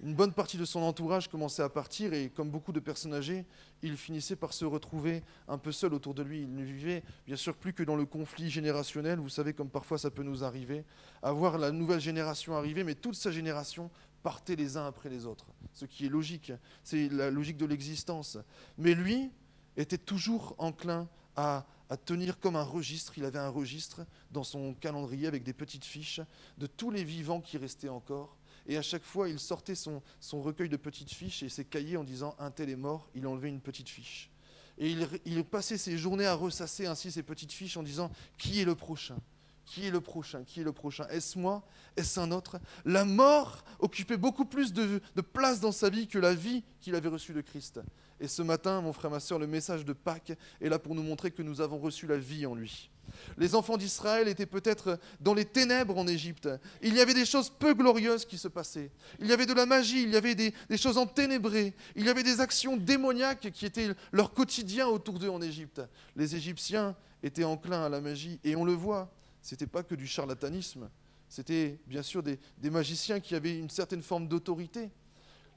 une bonne partie de son entourage commençait à partir, et comme beaucoup de personnes âgées, il finissait par se retrouver un peu seul autour de lui. Il ne vivait bien sûr plus que dans le conflit générationnel, vous savez comme parfois ça peut nous arriver, à voir la nouvelle génération arriver, mais toute sa génération partaient les uns après les autres, ce qui est logique, c'est la logique de l'existence. Mais lui était toujours enclin à tenir comme un registre, il avait un registre dans son calendrier avec des petites fiches de tous les vivants qui restaient encore, et à chaque fois il sortait son recueil de petites fiches et ses cahiers en disant « un tel est mort », il enlevait une petite fiche. Et il passait ses journées à ressasser ainsi ces petites fiches en disant « qui est le prochain ? Qui est le prochain ? Qui est le prochain ? Est-ce moi ? Est-ce un autre ? » La mort occupait beaucoup plus de place dans sa vie que la vie qu'il avait reçue de Christ. Et ce matin, mon frère, ma sœur, le message de Pâques est là pour nous montrer que nous avons reçu la vie en lui. Les enfants d'Israël étaient peut-être dans les ténèbres en Égypte. Il y avait des choses peu glorieuses qui se passaient. Il y avait de la magie, il y avait des choses enténébrées. Il y avait des actions démoniaques qui étaient leur quotidien autour d'eux en Égypte. Les Égyptiens étaient enclins à la magie et on le voit. Ce n'était pas que du charlatanisme, c'était bien sûr des magiciens qui avaient une certaine forme d'autorité.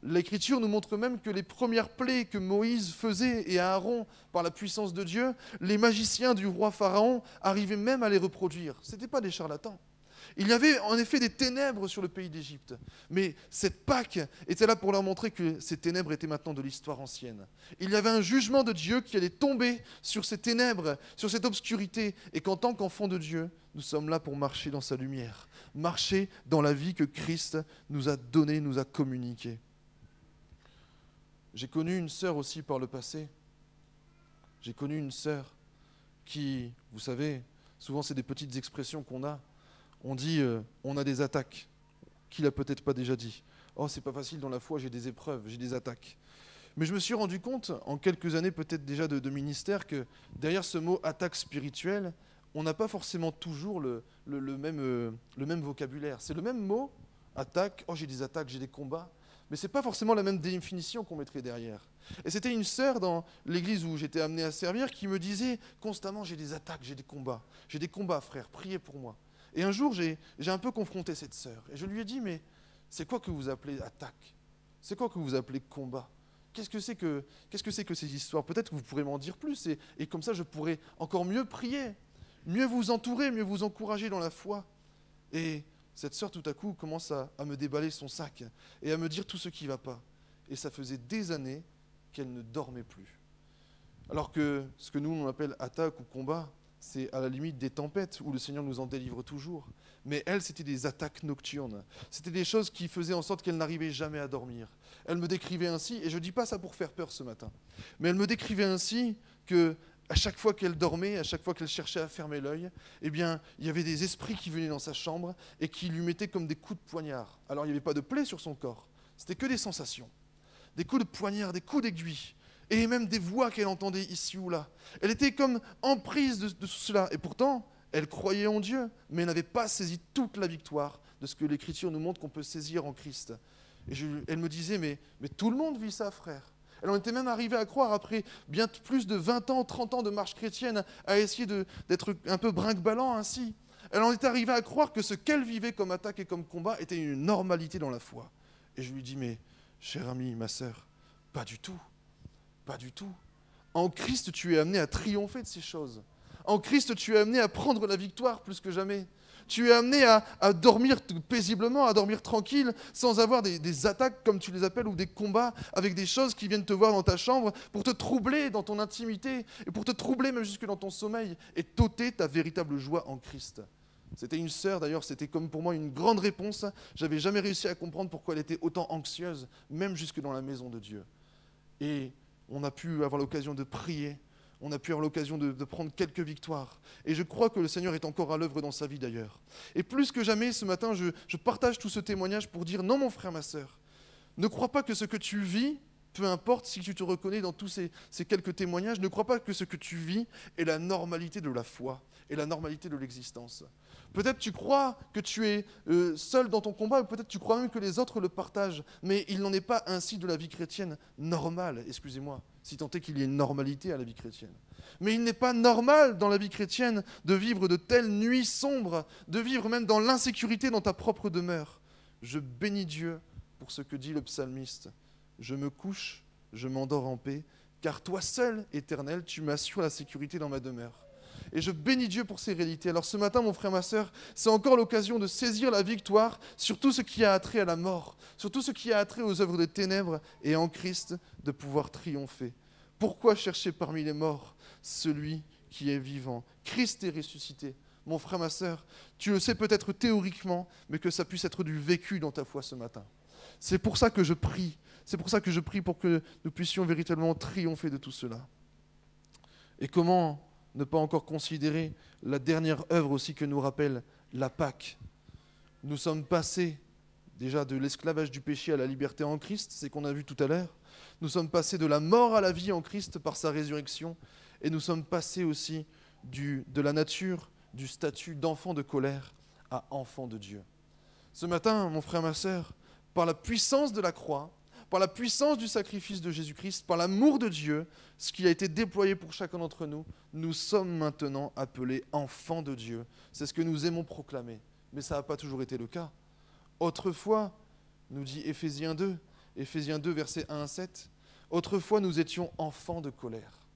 L'Écriture nous montre même que les premières plaies que Moïse faisait et Aaron par la puissance de Dieu, les magiciens du roi Pharaon arrivaient même à les reproduire. Ce n'étaient pas des charlatans. Il y avait en effet des ténèbres sur le pays d'Égypte, mais cette Pâque était là pour leur montrer que ces ténèbres étaient maintenant de l'histoire ancienne. Il y avait un jugement de Dieu qui allait tomber sur ces ténèbres, sur cette obscurité, et qu'en tant qu'enfants de Dieu, nous sommes là pour marcher dans sa lumière, marcher dans la vie que Christ nous a donnée, nous a communiquée. J'ai connu une sœur aussi par le passé. J'ai connu une sœur qui, vous savez, souvent c'est des petites expressions qu'on a. On dit on a des attaques. Qui l'a peut-être pas déjà dit? Oh, c'est pas facile dans la foi, j'ai des épreuves, j'ai des attaques. Mais je me suis rendu compte, en quelques années peut-être déjà de ministère, que derrière ce mot attaque spirituelle, on n'a pas forcément toujours le même vocabulaire. C'est le même mot, attaque, oh j'ai des attaques, j'ai des combats, mais ce n'est pas forcément la même définition qu'on mettrait derrière. Et c'était une sœur dans l'église où j'étais amené à servir qui me disait constamment j'ai des attaques, j'ai des combats frère, priez pour moi. Et un jour j'ai un peu confronté cette sœur et je lui ai dit mais c'est quoi que vous appelez attaque? C'est quoi que vous appelez combat? Qu'est-ce que c'est que ces histoires? Peut-être que vous pourrez m'en dire plus et comme ça je pourrais encore mieux prier. mieux vous entourer, mieux vous encourager dans la foi. Et cette sœur, tout à coup, commence à me déballer son sac et à me dire tout ce qui ne va pas. Et ça faisait des années qu'elle ne dormait plus. Alors que ce que nous, on appelle attaque ou combat, c'est à la limite des tempêtes où le Seigneur nous en délivre toujours. Mais elle, c'était des attaques nocturnes. C'était des choses qui faisaient en sorte qu'elle n'arrivait jamais à dormir. Elle me décrivait ainsi, et je ne dis pas ça pour faire peur ce matin, mais elle me décrivait ainsi que à chaque fois qu'elle dormait, à chaque fois qu'elle cherchait à fermer l'œil, eh bien, il y avait des esprits qui venaient dans sa chambre et qui lui mettaient comme des coups de poignard. Alors, il n'y avait pas de plaie sur son corps, c'était que des sensations. Des coups de poignard, des coups d'aiguille, et même des voix qu'elle entendait ici ou là. Elle était comme emprise de tout cela, et pourtant, elle croyait en Dieu, mais elle n'avait pas saisi toute la victoire de ce que l'Écriture nous montre qu'on peut saisir en Christ. Et elle me disait, mais tout le monde vit ça, frère. Elle en était même arrivée à croire, après bien plus de 20 ans, 30 ans de marche chrétienne, à essayer d'être un peu brinque-ballant ainsi. Elle en était arrivée à croire que ce qu'elle vivait comme attaque et comme combat était une normalité dans la foi. Et je lui dis, mais cher ami, ma sœur, pas du tout. Pas du tout. En Christ, tu es amené à triompher de ces choses. En Christ, tu es amené à prendre la victoire plus que jamais. Tu es amené à dormir paisiblement, à dormir tranquille, sans avoir des attaques, comme tu les appelles, ou des combats avec des choses qui viennent te voir dans ta chambre pour te troubler dans ton intimité, et pour te troubler même jusque dans ton sommeil, et t'ôter ta véritable joie en Christ. C'était une sœur, d'ailleurs, c'était comme pour moi une grande réponse. J'avais jamais réussi à comprendre pourquoi elle était autant anxieuse, même jusque dans la maison de Dieu. Et on a pu avoir l'occasion de prier, on a pu avoir l'occasion de prendre quelques victoires. Et je crois que le Seigneur est encore à l'œuvre dans sa vie d'ailleurs. Et plus que jamais, ce matin, je partage tout ce témoignage pour dire, non mon frère, ma sœur, ne crois pas que ce que tu vis, peu importe si tu te reconnais dans tous ces quelques témoignages, ne crois pas que ce que tu vis est la normalité de la foi et la normalité de l'existence. Peut-être tu crois que tu es seul dans ton combat, ou peut-être tu crois même que les autres le partagent, mais il n'en est pas ainsi de la vie chrétienne normale, excusez-moi, si tant est qu'il y ait une normalité à la vie chrétienne. Mais il n'est pas normal dans la vie chrétienne de vivre de telles nuits sombres, de vivre même dans l'insécurité dans ta propre demeure. Je bénis Dieu pour ce que dit le psalmiste. Je me couche, je m'endors en paix, car toi seul, Éternel, tu m'assures la sécurité dans ma demeure. Et je bénis Dieu pour ces réalités. Alors ce matin, mon frère, ma sœur, c'est encore l'occasion de saisir la victoire sur tout ce qui a attrait à la mort, sur tout ce qui a attrait aux œuvres des ténèbres, et en Christ, de pouvoir triompher. Pourquoi chercher parmi les morts celui qui est vivant? Christ est ressuscité. Mon frère, ma sœur, tu le sais peut-être théoriquement, mais que ça puisse être du vécu dans ta foi ce matin. C'est pour ça que je prie. C'est pour ça que je prie pour que nous puissions véritablement triompher de tout cela. Et comment ne pas encore considérer la dernière œuvre aussi que nous rappelle la Pâque. Nous sommes passés déjà de l'esclavage du péché à la liberté en Christ, c'est qu'on a vu tout à l'heure. Nous sommes passés de la mort à la vie en Christ par sa résurrection, et nous sommes passés aussi de la nature, du statut d'enfant de colère à enfant de Dieu. Ce matin, mon frère, ma sœur, par la puissance de la croix, par la puissance du sacrifice de Jésus-Christ, par l'amour de Dieu, ce qui a été déployé pour chacun d'entre nous, nous sommes maintenant appelés enfants de Dieu. C'est ce que nous aimons proclamer, mais ça n'a pas toujours été le cas. Autrefois, nous dit Éphésiens 2, versets 1 à 7, autrefois nous étions enfants de colère.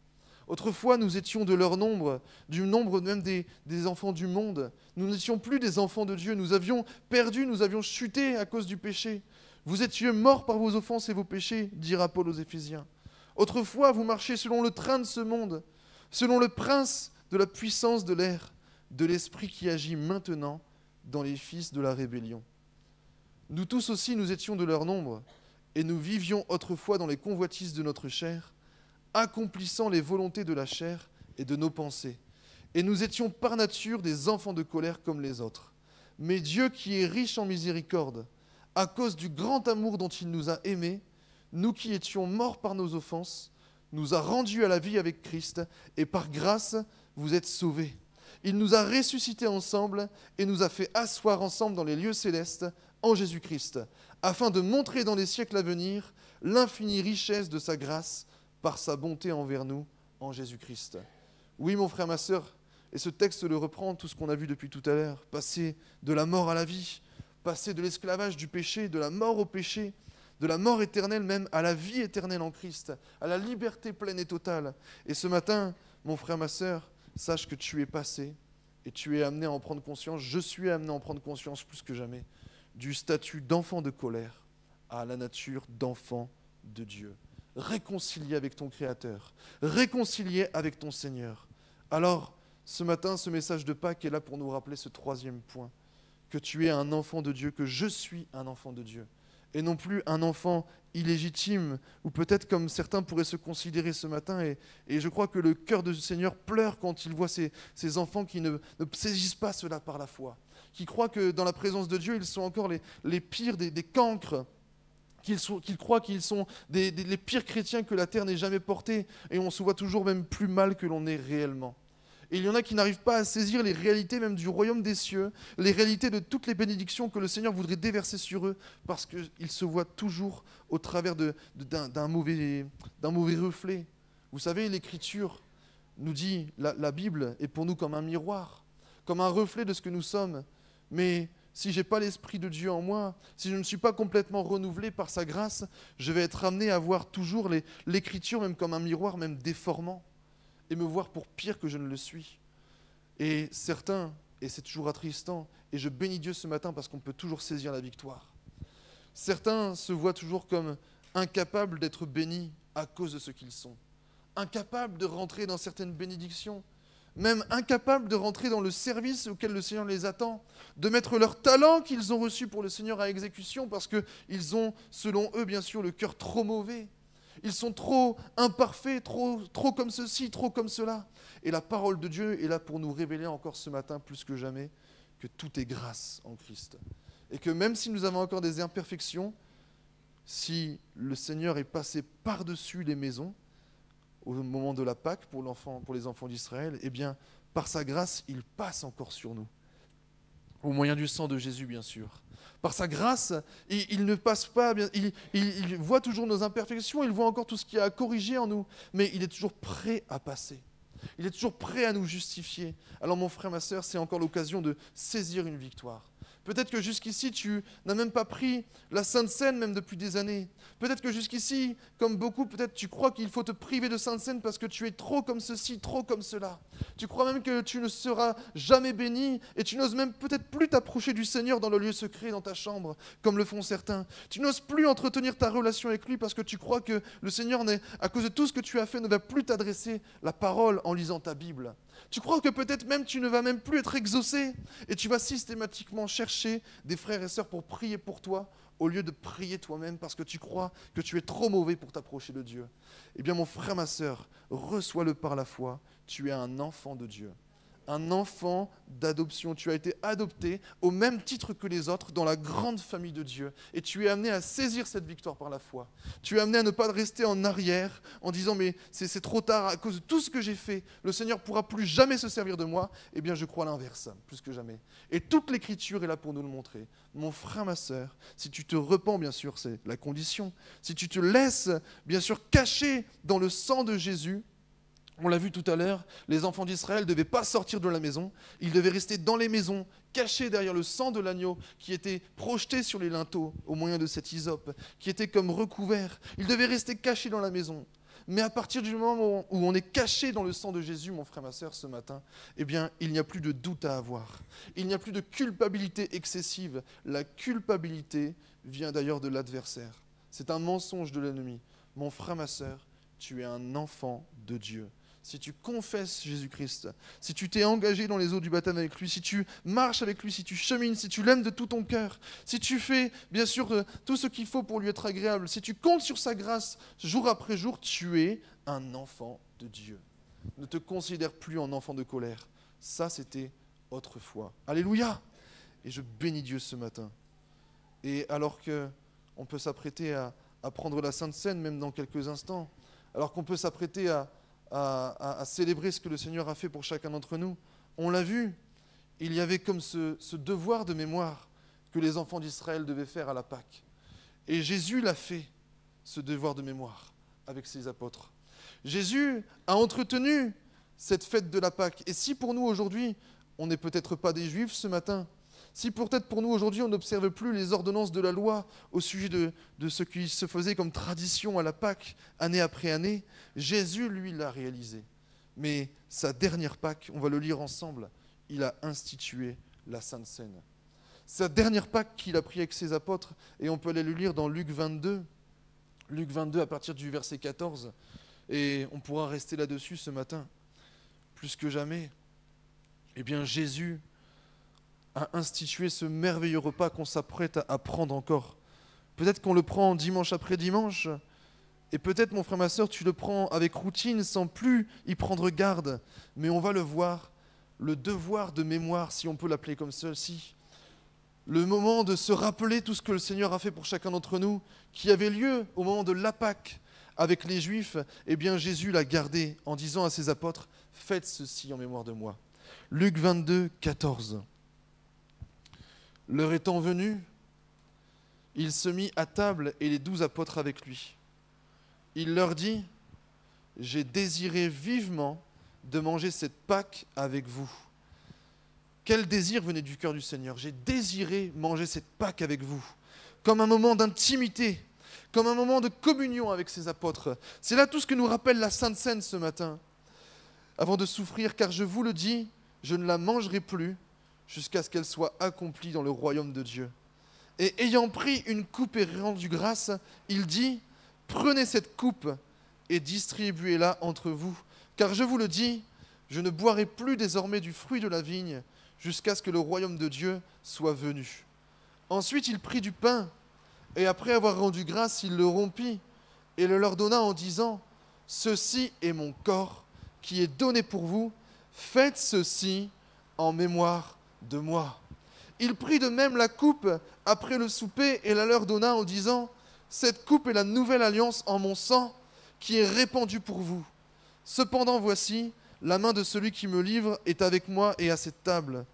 Autrefois nous étions de leur nombre, du nombre même des enfants du monde. Nous n'étions plus des enfants de Dieu, nous avions perdu, nous avions chuté à cause du péché. Vous étiez morts par vos offenses et vos péchés, dira Paul aux Éphésiens. Autrefois, vous marchiez selon le train de ce monde, selon le prince de la puissance de l'air, de l'esprit qui agit maintenant dans les fils de la rébellion. Nous tous aussi, nous étions de leur nombre, et nous vivions autrefois dans les convoitises de notre chair, accomplissant les volontés de la chair et de nos pensées. Et nous étions par nature des enfants de colère comme les autres. Mais Dieu, qui est riche en miséricorde, à cause du grand amour dont il nous a aimés, nous qui étions morts par nos offenses, nous a rendus à la vie avec Christ, et par grâce, vous êtes sauvés. Il nous a ressuscités ensemble et nous a fait asseoir ensemble dans les lieux célestes en Jésus-Christ, afin de montrer dans les siècles à venir l'infinie richesse de sa grâce par sa bonté envers nous en Jésus-Christ. Oui, mon frère, ma sœur, et ce texte le reprend, tout ce qu'on a vu depuis tout à l'heure, passer de la mort à la vie, passer de l'esclavage du péché, de la mort au péché, de la mort éternelle même à la vie éternelle en Christ, à la liberté pleine et totale. Et ce matin, mon frère, ma sœur, sache que tu es passé Et tu es amené à en prendre conscience, je suis amené à en prendre conscience plus que jamais, du statut d'enfant de colère à la nature d'enfant de Dieu. Réconcilié avec ton Créateur, réconcilié avec ton Seigneur. Alors, ce matin, ce message de Pâques est là pour nous rappeler ce troisième point, que tu es un enfant de Dieu, que je suis un enfant de Dieu, et non plus un enfant illégitime, ou peut-être comme certains pourraient se considérer ce matin, et je crois que le cœur du Seigneur pleure quand il voit ces enfants qui ne saisissent pas cela par la foi, qui croient que dans la présence de Dieu, ils sont encore les pires des cancres, qu'ils croient qu'ils sont les pires chrétiens que la terre n'ait jamais portés, et on se voit toujours même plus mal que l'on est réellement. Et il y en a qui n'arrivent pas à saisir les réalités même du royaume des cieux, les réalités de toutes les bénédictions que le Seigneur voudrait déverser sur eux, parce qu'ils se voient toujours au travers d'un mauvais reflet. Vous savez, l'Écriture nous dit, la Bible est pour nous comme un miroir, comme un reflet de ce que nous sommes. Mais si je n'ai pas l'Esprit de Dieu en moi, si je ne suis pas complètement renouvelé par sa grâce, je vais être amené à voir toujours l'Écriture même comme un miroir, même déformant, et me voir pour pire que je ne le suis. Et certains, et c'est toujours attristant, et je bénis Dieu ce matin parce qu'on peut toujours saisir la victoire. Certains se voient toujours comme incapables d'être bénis à cause de ce qu'ils sont, incapables de rentrer dans certaines bénédictions, même incapables de rentrer dans le service auquel le Seigneur les attend, de mettre leur talent qu'ils ont reçu pour le Seigneur à exécution parce qu'ils ont, selon eux, bien sûr, le cœur trop mauvais. Ils sont trop imparfaits, trop comme ceci, trop comme cela. Et la parole de Dieu est là pour nous révéler encore ce matin, plus que jamais, que tout est grâce en Christ. Et que même si nous avons encore des imperfections, si le Seigneur est passé par-dessus les maisons, au moment de la Pâque pour les enfants d'Israël, eh bien, par sa grâce, il passe encore sur nous. Au moyen du sang de Jésus, bien sûr. Par sa grâce, il ne passe pas, il voit toujours nos imperfections, il voit encore tout ce qu'il y a à corriger en nous, mais il est toujours prêt à passer. Il est toujours prêt à nous justifier. Alors mon frère, ma sœur, c'est encore l'occasion de saisir une victoire. Peut-être que jusqu'ici, tu n'as même pas pris la Sainte Seine, même depuis des années. Peut-être que jusqu'ici, comme beaucoup, peut-être tu crois qu'il faut te priver de Sainte Seine parce que tu es trop comme ceci, trop comme cela. Tu crois même que tu ne seras jamais béni et tu n'oses même peut-être plus t'approcher du Seigneur dans le lieu secret, dans ta chambre, comme le font certains. Tu n'oses plus entretenir ta relation avec lui parce que tu crois que le Seigneur, à cause de tout ce que tu as fait, ne va plus t'adresser la parole en lisant ta Bible. Tu crois que peut-être même tu ne vas même plus être exaucé et tu vas systématiquement chercher des frères et sœurs pour prier pour toi au lieu de prier toi-même parce que tu crois que tu es trop mauvais pour t'approcher de Dieu. Eh bien mon frère, ma sœur, reçois-le par la foi, tu es un enfant de Dieu. Un enfant d'adoption. Tu as été adopté au même titre que les autres dans la grande famille de Dieu. Et tu es amené à saisir cette victoire par la foi. Tu es amené à ne pas rester en arrière en disant mais c'est trop tard à cause de tout ce que j'ai fait. Le Seigneur ne pourra plus jamais se servir de moi. Eh bien je crois l'inverse, plus que jamais. Et toute l'Écriture est là pour nous le montrer. Mon frère, ma sœur, si tu te repens, bien sûr, c'est la condition. Si tu te laisses, bien sûr, cacher dans le sang de Jésus, on l'a vu tout à l'heure, les enfants d'Israël ne devaient pas sortir de la maison, ils devaient rester dans les maisons, cachés derrière le sang de l'agneau qui était projeté sur les linteaux au moyen de cet hysope, qui était comme recouvert. Ils devaient rester cachés dans la maison. Mais à partir du moment où on est caché dans le sang de Jésus, mon frère, ma sœur, ce matin, eh bien, il n'y a plus de doute à avoir. Il n'y a plus de culpabilité excessive. La culpabilité vient d'ailleurs de l'adversaire. C'est un mensonge de l'ennemi. Mon frère, ma sœur, tu es un enfant de Dieu. Si tu confesses Jésus-Christ, si tu t'es engagé dans les eaux du baptême avec lui, si tu marches avec lui, si tu chemines, si tu l'aimes de tout ton cœur, si tu fais bien sûr tout ce qu'il faut pour lui être agréable, si tu comptes sur sa grâce jour après jour, tu es un enfant de Dieu. Ne te considère plus en enfant de colère. Ça, c'était autrefois. Alléluia! Et je bénis Dieu ce matin. Et alors qu'on peut s'apprêter à prendre la Sainte Seine, même dans quelques instants, alors qu'on peut s'apprêter à célébrer ce que le Seigneur a fait pour chacun d'entre nous. On l'a vu, il y avait comme ce devoir de mémoire que les enfants d'Israël devaient faire à la Pâque. Et Jésus l'a fait, ce devoir de mémoire, avec ses apôtres. Jésus a entretenu cette fête de la Pâque. Et si pour nous aujourd'hui, on n'est peut-être pas des Juifs ce matin, si peut-être pour nous aujourd'hui on n'observe plus les ordonnances de la loi au sujet de ce qui se faisait comme tradition à la Pâque, année après année, Jésus, lui, l'a réalisé. Mais sa dernière Pâque, on va le lire ensemble, il a institué la Sainte Seine. C'est la dernière Pâque qu'il a pris avec ses apôtres, et on peut aller le lire dans Luc 22. Luc 22 à partir du verset 14, et on pourra rester là-dessus ce matin. Plus que jamais, eh bien Jésus a institué ce merveilleux repas qu'on s'apprête à prendre encore. Peut-être qu'on le prend dimanche après dimanche, et peut-être, mon frère, ma soeur, tu le prends avec routine, sans plus y prendre garde, mais on va le voir, le devoir de mémoire, si on peut l'appeler comme ceci, le moment de se rappeler tout ce que le Seigneur a fait pour chacun d'entre nous, qui avait lieu au moment de la Pâque avec les Juifs, eh bien Jésus l'a gardé en disant à ses apôtres, « Faites ceci en mémoire de moi ». Luc 22, 14. L'heure étant venue, il se mit à table et les 12 apôtres avec lui. Il leur dit, « J'ai désiré vivement de manger cette Pâque avec vous. » Quel désir venait du cœur du Seigneur. J'ai désiré manger cette Pâque avec vous, comme un moment d'intimité, comme un moment de communion avec ses apôtres. C'est là tout ce que nous rappelle la Sainte Seine ce matin. Avant de souffrir, car je vous le dis, je ne la mangerai plus jusqu'à ce qu'elle soit accomplie dans le royaume de Dieu. Et ayant pris une coupe et rendu grâce, il dit, prenez cette coupe et distribuez-la entre vous, car je vous le dis, je ne boirai plus désormais du fruit de la vigne, jusqu'à ce que le royaume de Dieu soit venu. Ensuite, il prit du pain, et après avoir rendu grâce, il le rompit, et le leur donna en disant, « Ceci est mon corps, qui est donné pour vous, faites ceci en mémoire de moi. » Il prit de même la coupe après le souper, et la leur donna en disant, « Cette coupe est la nouvelle alliance en mon sang, qui est répandue pour vous. Cependant, voici, la main de celui qui me livre est avec moi et à cette table. »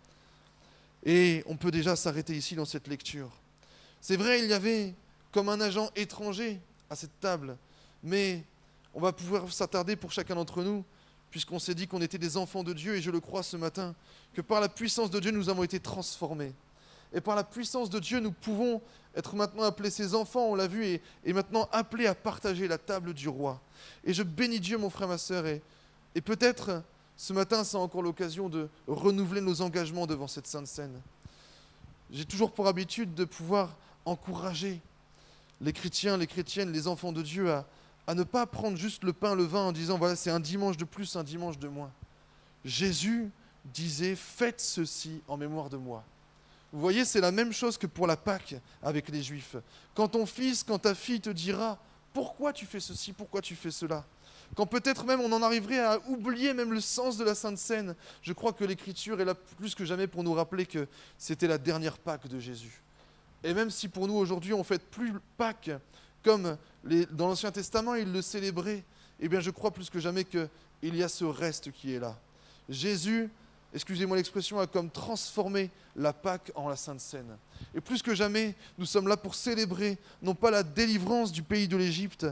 Et on peut déjà s'arrêter ici dans cette lecture. C'est vrai, il y avait comme un agent étranger à cette table, mais on va pouvoir s'attarder pour chacun d'entre nous, puisqu'on s'est dit qu'on était des enfants de Dieu, et je le crois ce matin, que par la puissance de Dieu, nous avons été transformés. Et par la puissance de Dieu, nous pouvons être maintenant appelés ses enfants, on l'a vu, et maintenant appelés à partager la table du roi. Et je bénis Dieu, mon frère, ma sœur, et peut-être, ce matin, c'est encore l'occasion de renouveler nos engagements devant cette Sainte Seine. J'ai toujours pour habitude de pouvoir encourager les chrétiens, les chrétiennes, les enfants de Dieu à ne pas prendre juste le pain, le vin en disant, voilà, c'est un dimanche de plus, un dimanche de moins. Jésus disait, faites ceci en mémoire de moi. Vous voyez, c'est la même chose que pour la Pâque avec les Juifs. Quand ton fils, quand ta fille te dira, pourquoi tu fais ceci, pourquoi tu fais cela ? Quand peut-être même on en arriverait à oublier même le sens de la Sainte Seine, je crois que l'Écriture est là plus que jamais pour nous rappeler que c'était la dernière Pâque de Jésus. Et même si pour nous aujourd'hui on ne fête plus Pâques comme dans l'Ancien Testament ils le célébraient, eh bien je crois plus que jamais qu'il y a ce reste qui est là. Jésus, excusez-moi l'expression, a comme transformé la Pâque en la Sainte Seine. Et plus que jamais, nous sommes là pour célébrer, non pas la délivrance du pays de l'Égypte,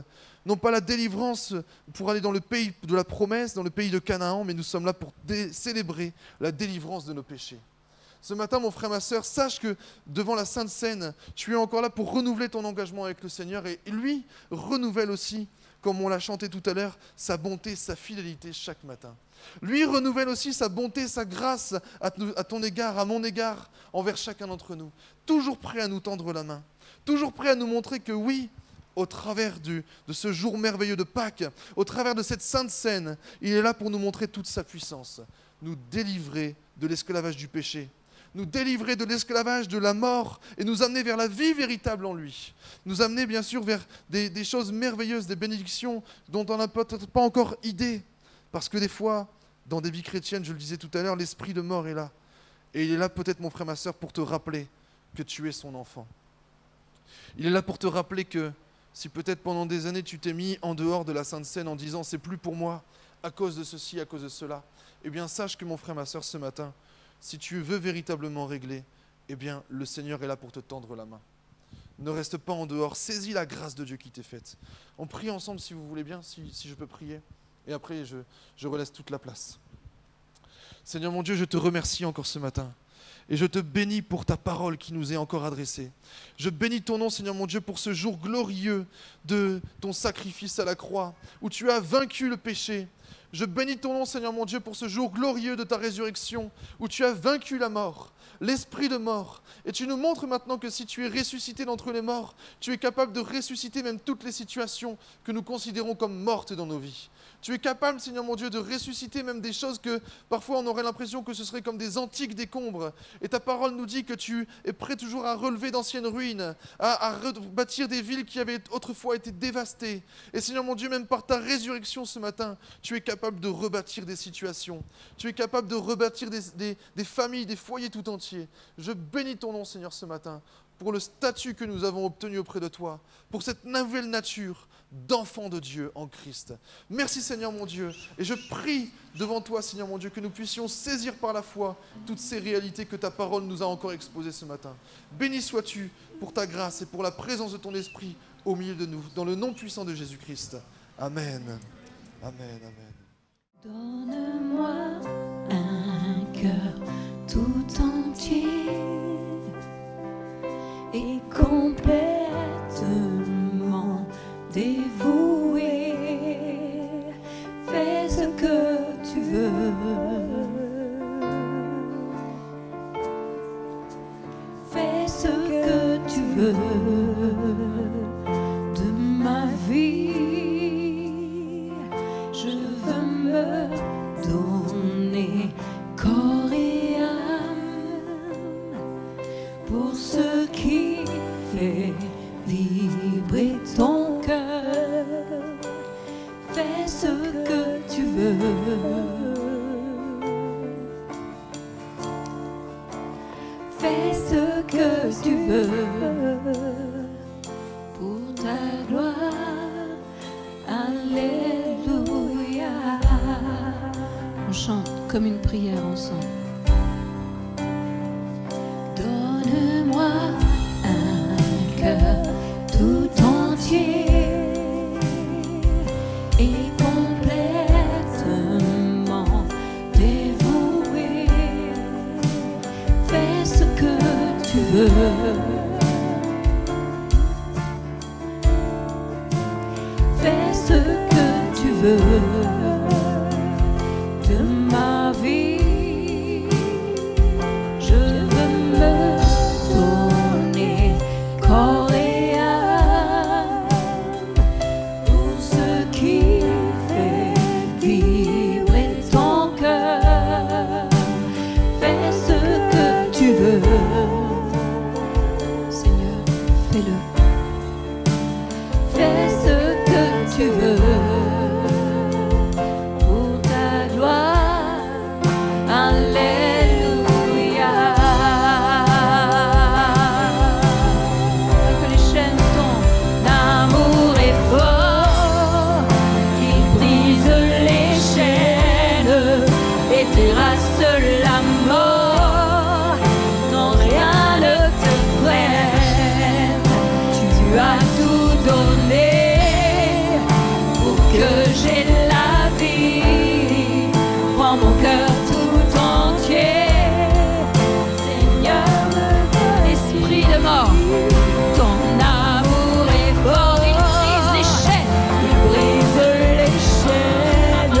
non pas la délivrance pour aller dans le pays de la promesse, dans le pays de Canaan, mais nous sommes là pour célébrer la délivrance de nos péchés. Ce matin, mon frère, ma sœur, sache que devant la Sainte Seine, tu es encore là pour renouveler ton engagement avec le Seigneur, et lui renouvelle aussi, comme on l'a chanté tout à l'heure, sa bonté, sa fidélité chaque matin. Lui renouvelle aussi sa bonté, sa grâce à ton égard, à mon égard, envers chacun d'entre nous. Toujours prêt à nous tendre la main. Toujours prêt à nous montrer que oui, au travers de ce jour merveilleux de Pâques, au travers de cette Sainte Seine, il est là pour nous montrer toute sa puissance. Nous délivrer de l'esclavage du péché. Nous délivrer de l'esclavage de la mort et nous amener vers la vie véritable en lui. Nous amener bien sûr vers des choses merveilleuses, des bénédictions dont on n'a peut-être pas encore idée. Parce que des fois, dans des vies chrétiennes, je le disais tout à l'heure, l'esprit de mort est là. Et il est là peut-être, mon frère, ma sœur, pour te rappeler que tu es son enfant. Il est là pour te rappeler que si peut-être pendant des années tu t'es mis en dehors de la Sainte Seine en disant « c'est plus pour moi, à cause de ceci, à cause de cela », eh bien sache que mon frère, ma sœur, ce matin, si tu veux véritablement régler, eh bien le Seigneur est là pour te tendre la main. Ne reste pas en dehors, saisis la grâce de Dieu qui t'est faite. On prie ensemble si vous voulez bien, si je peux prier. Et après, je relaisse toute la place. Seigneur mon Dieu, je te remercie encore ce matin. Et je te bénis pour ta parole qui nous est encore adressée. Je bénis ton nom, Seigneur mon Dieu, pour ce jour glorieux de ton sacrifice à la croix, où tu as vaincu le péché, Je bénis ton nom, Seigneur mon Dieu, pour ce jour glorieux de ta résurrection, où tu as vaincu la mort, l'esprit de mort. Et tu nous montres maintenant que si tu es ressuscité d'entre les morts, tu es capable de ressusciter même toutes les situations que nous considérons comme mortes dans nos vies. Tu es capable, Seigneur mon Dieu, de ressusciter même des choses que parfois on aurait l'impression que ce serait comme des antiques décombres. Et ta parole nous dit que tu es prêt toujours à relever d'anciennes ruines, à rebâtir des villes qui avaient autrefois été dévastées. Et Seigneur mon Dieu, même par ta résurrection ce matin, tu es capable de rebâtir des situations. Tu es capable de rebâtir des familles, des foyers tout entiers. Je bénis ton nom, Seigneur, ce matin, pour le statut que nous avons obtenu auprès de toi, pour cette nouvelle nature d'enfants de Dieu en Christ. Merci Seigneur mon Dieu, et je prie devant toi Seigneur mon Dieu que nous puissions saisir par la foi toutes ces réalités que ta parole nous a encore exposées ce matin. Béni sois-tu pour ta grâce et pour la présence de ton esprit au milieu de nous, dans le nom puissant de Jésus-Christ. Amen. Amen, amen. Donne-moi un cœur tout entier et complètement dévoué. Fais ce que tu veux. Fais ce que tu veux de ma vie. Je veux me donner corps et âme pour ce qui fait vibrer ton cœur. Fais ce que tu veux. Fais ce que tu veux pour ta gloire. Alléluia. On chante comme une prière ensemble. Donne-moi un cœur tout entier et complètement dévoué. Fais ce que tu veux. Fais ce que tu veux de ma vie. Je veux me donner corps et âme pour ce qui fait vibrer ton cœur. Fais ce que tu veux, Seigneur, fais-le. Fais ce que tu veux pour ta gloire. Alléluia. Que les chaînes tombent. L'amour est fort, il brise les chaînes et terrasse la mort. Non, rien ne te freine. Tu as tout donné pour que j'ai la vie. Prends mon cœur tout entier, Seigneur, esprit de mort. Ton amour est fort, il brise les chaînes,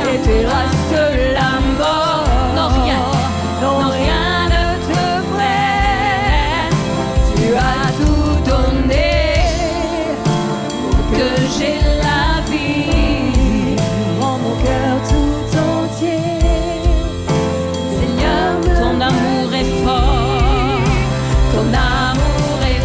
et terrasse la mort. Non, rien ne te freine. Tu as tout donné pour que j'ai la vie. Prends mon cœur tout entier, Seigneur, ton amour est fort, ton amour est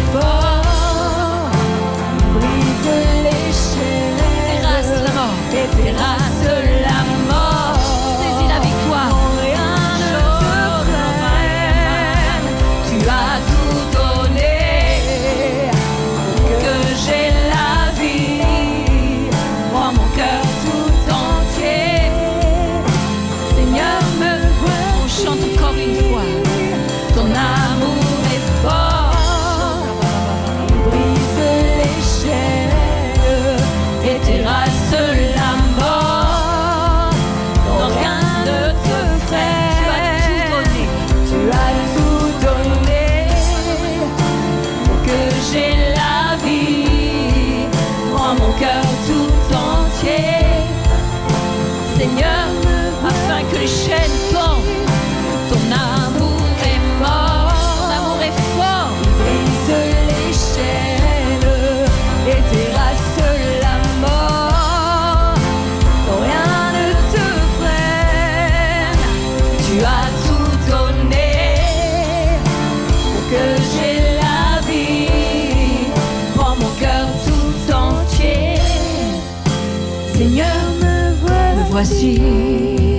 voici.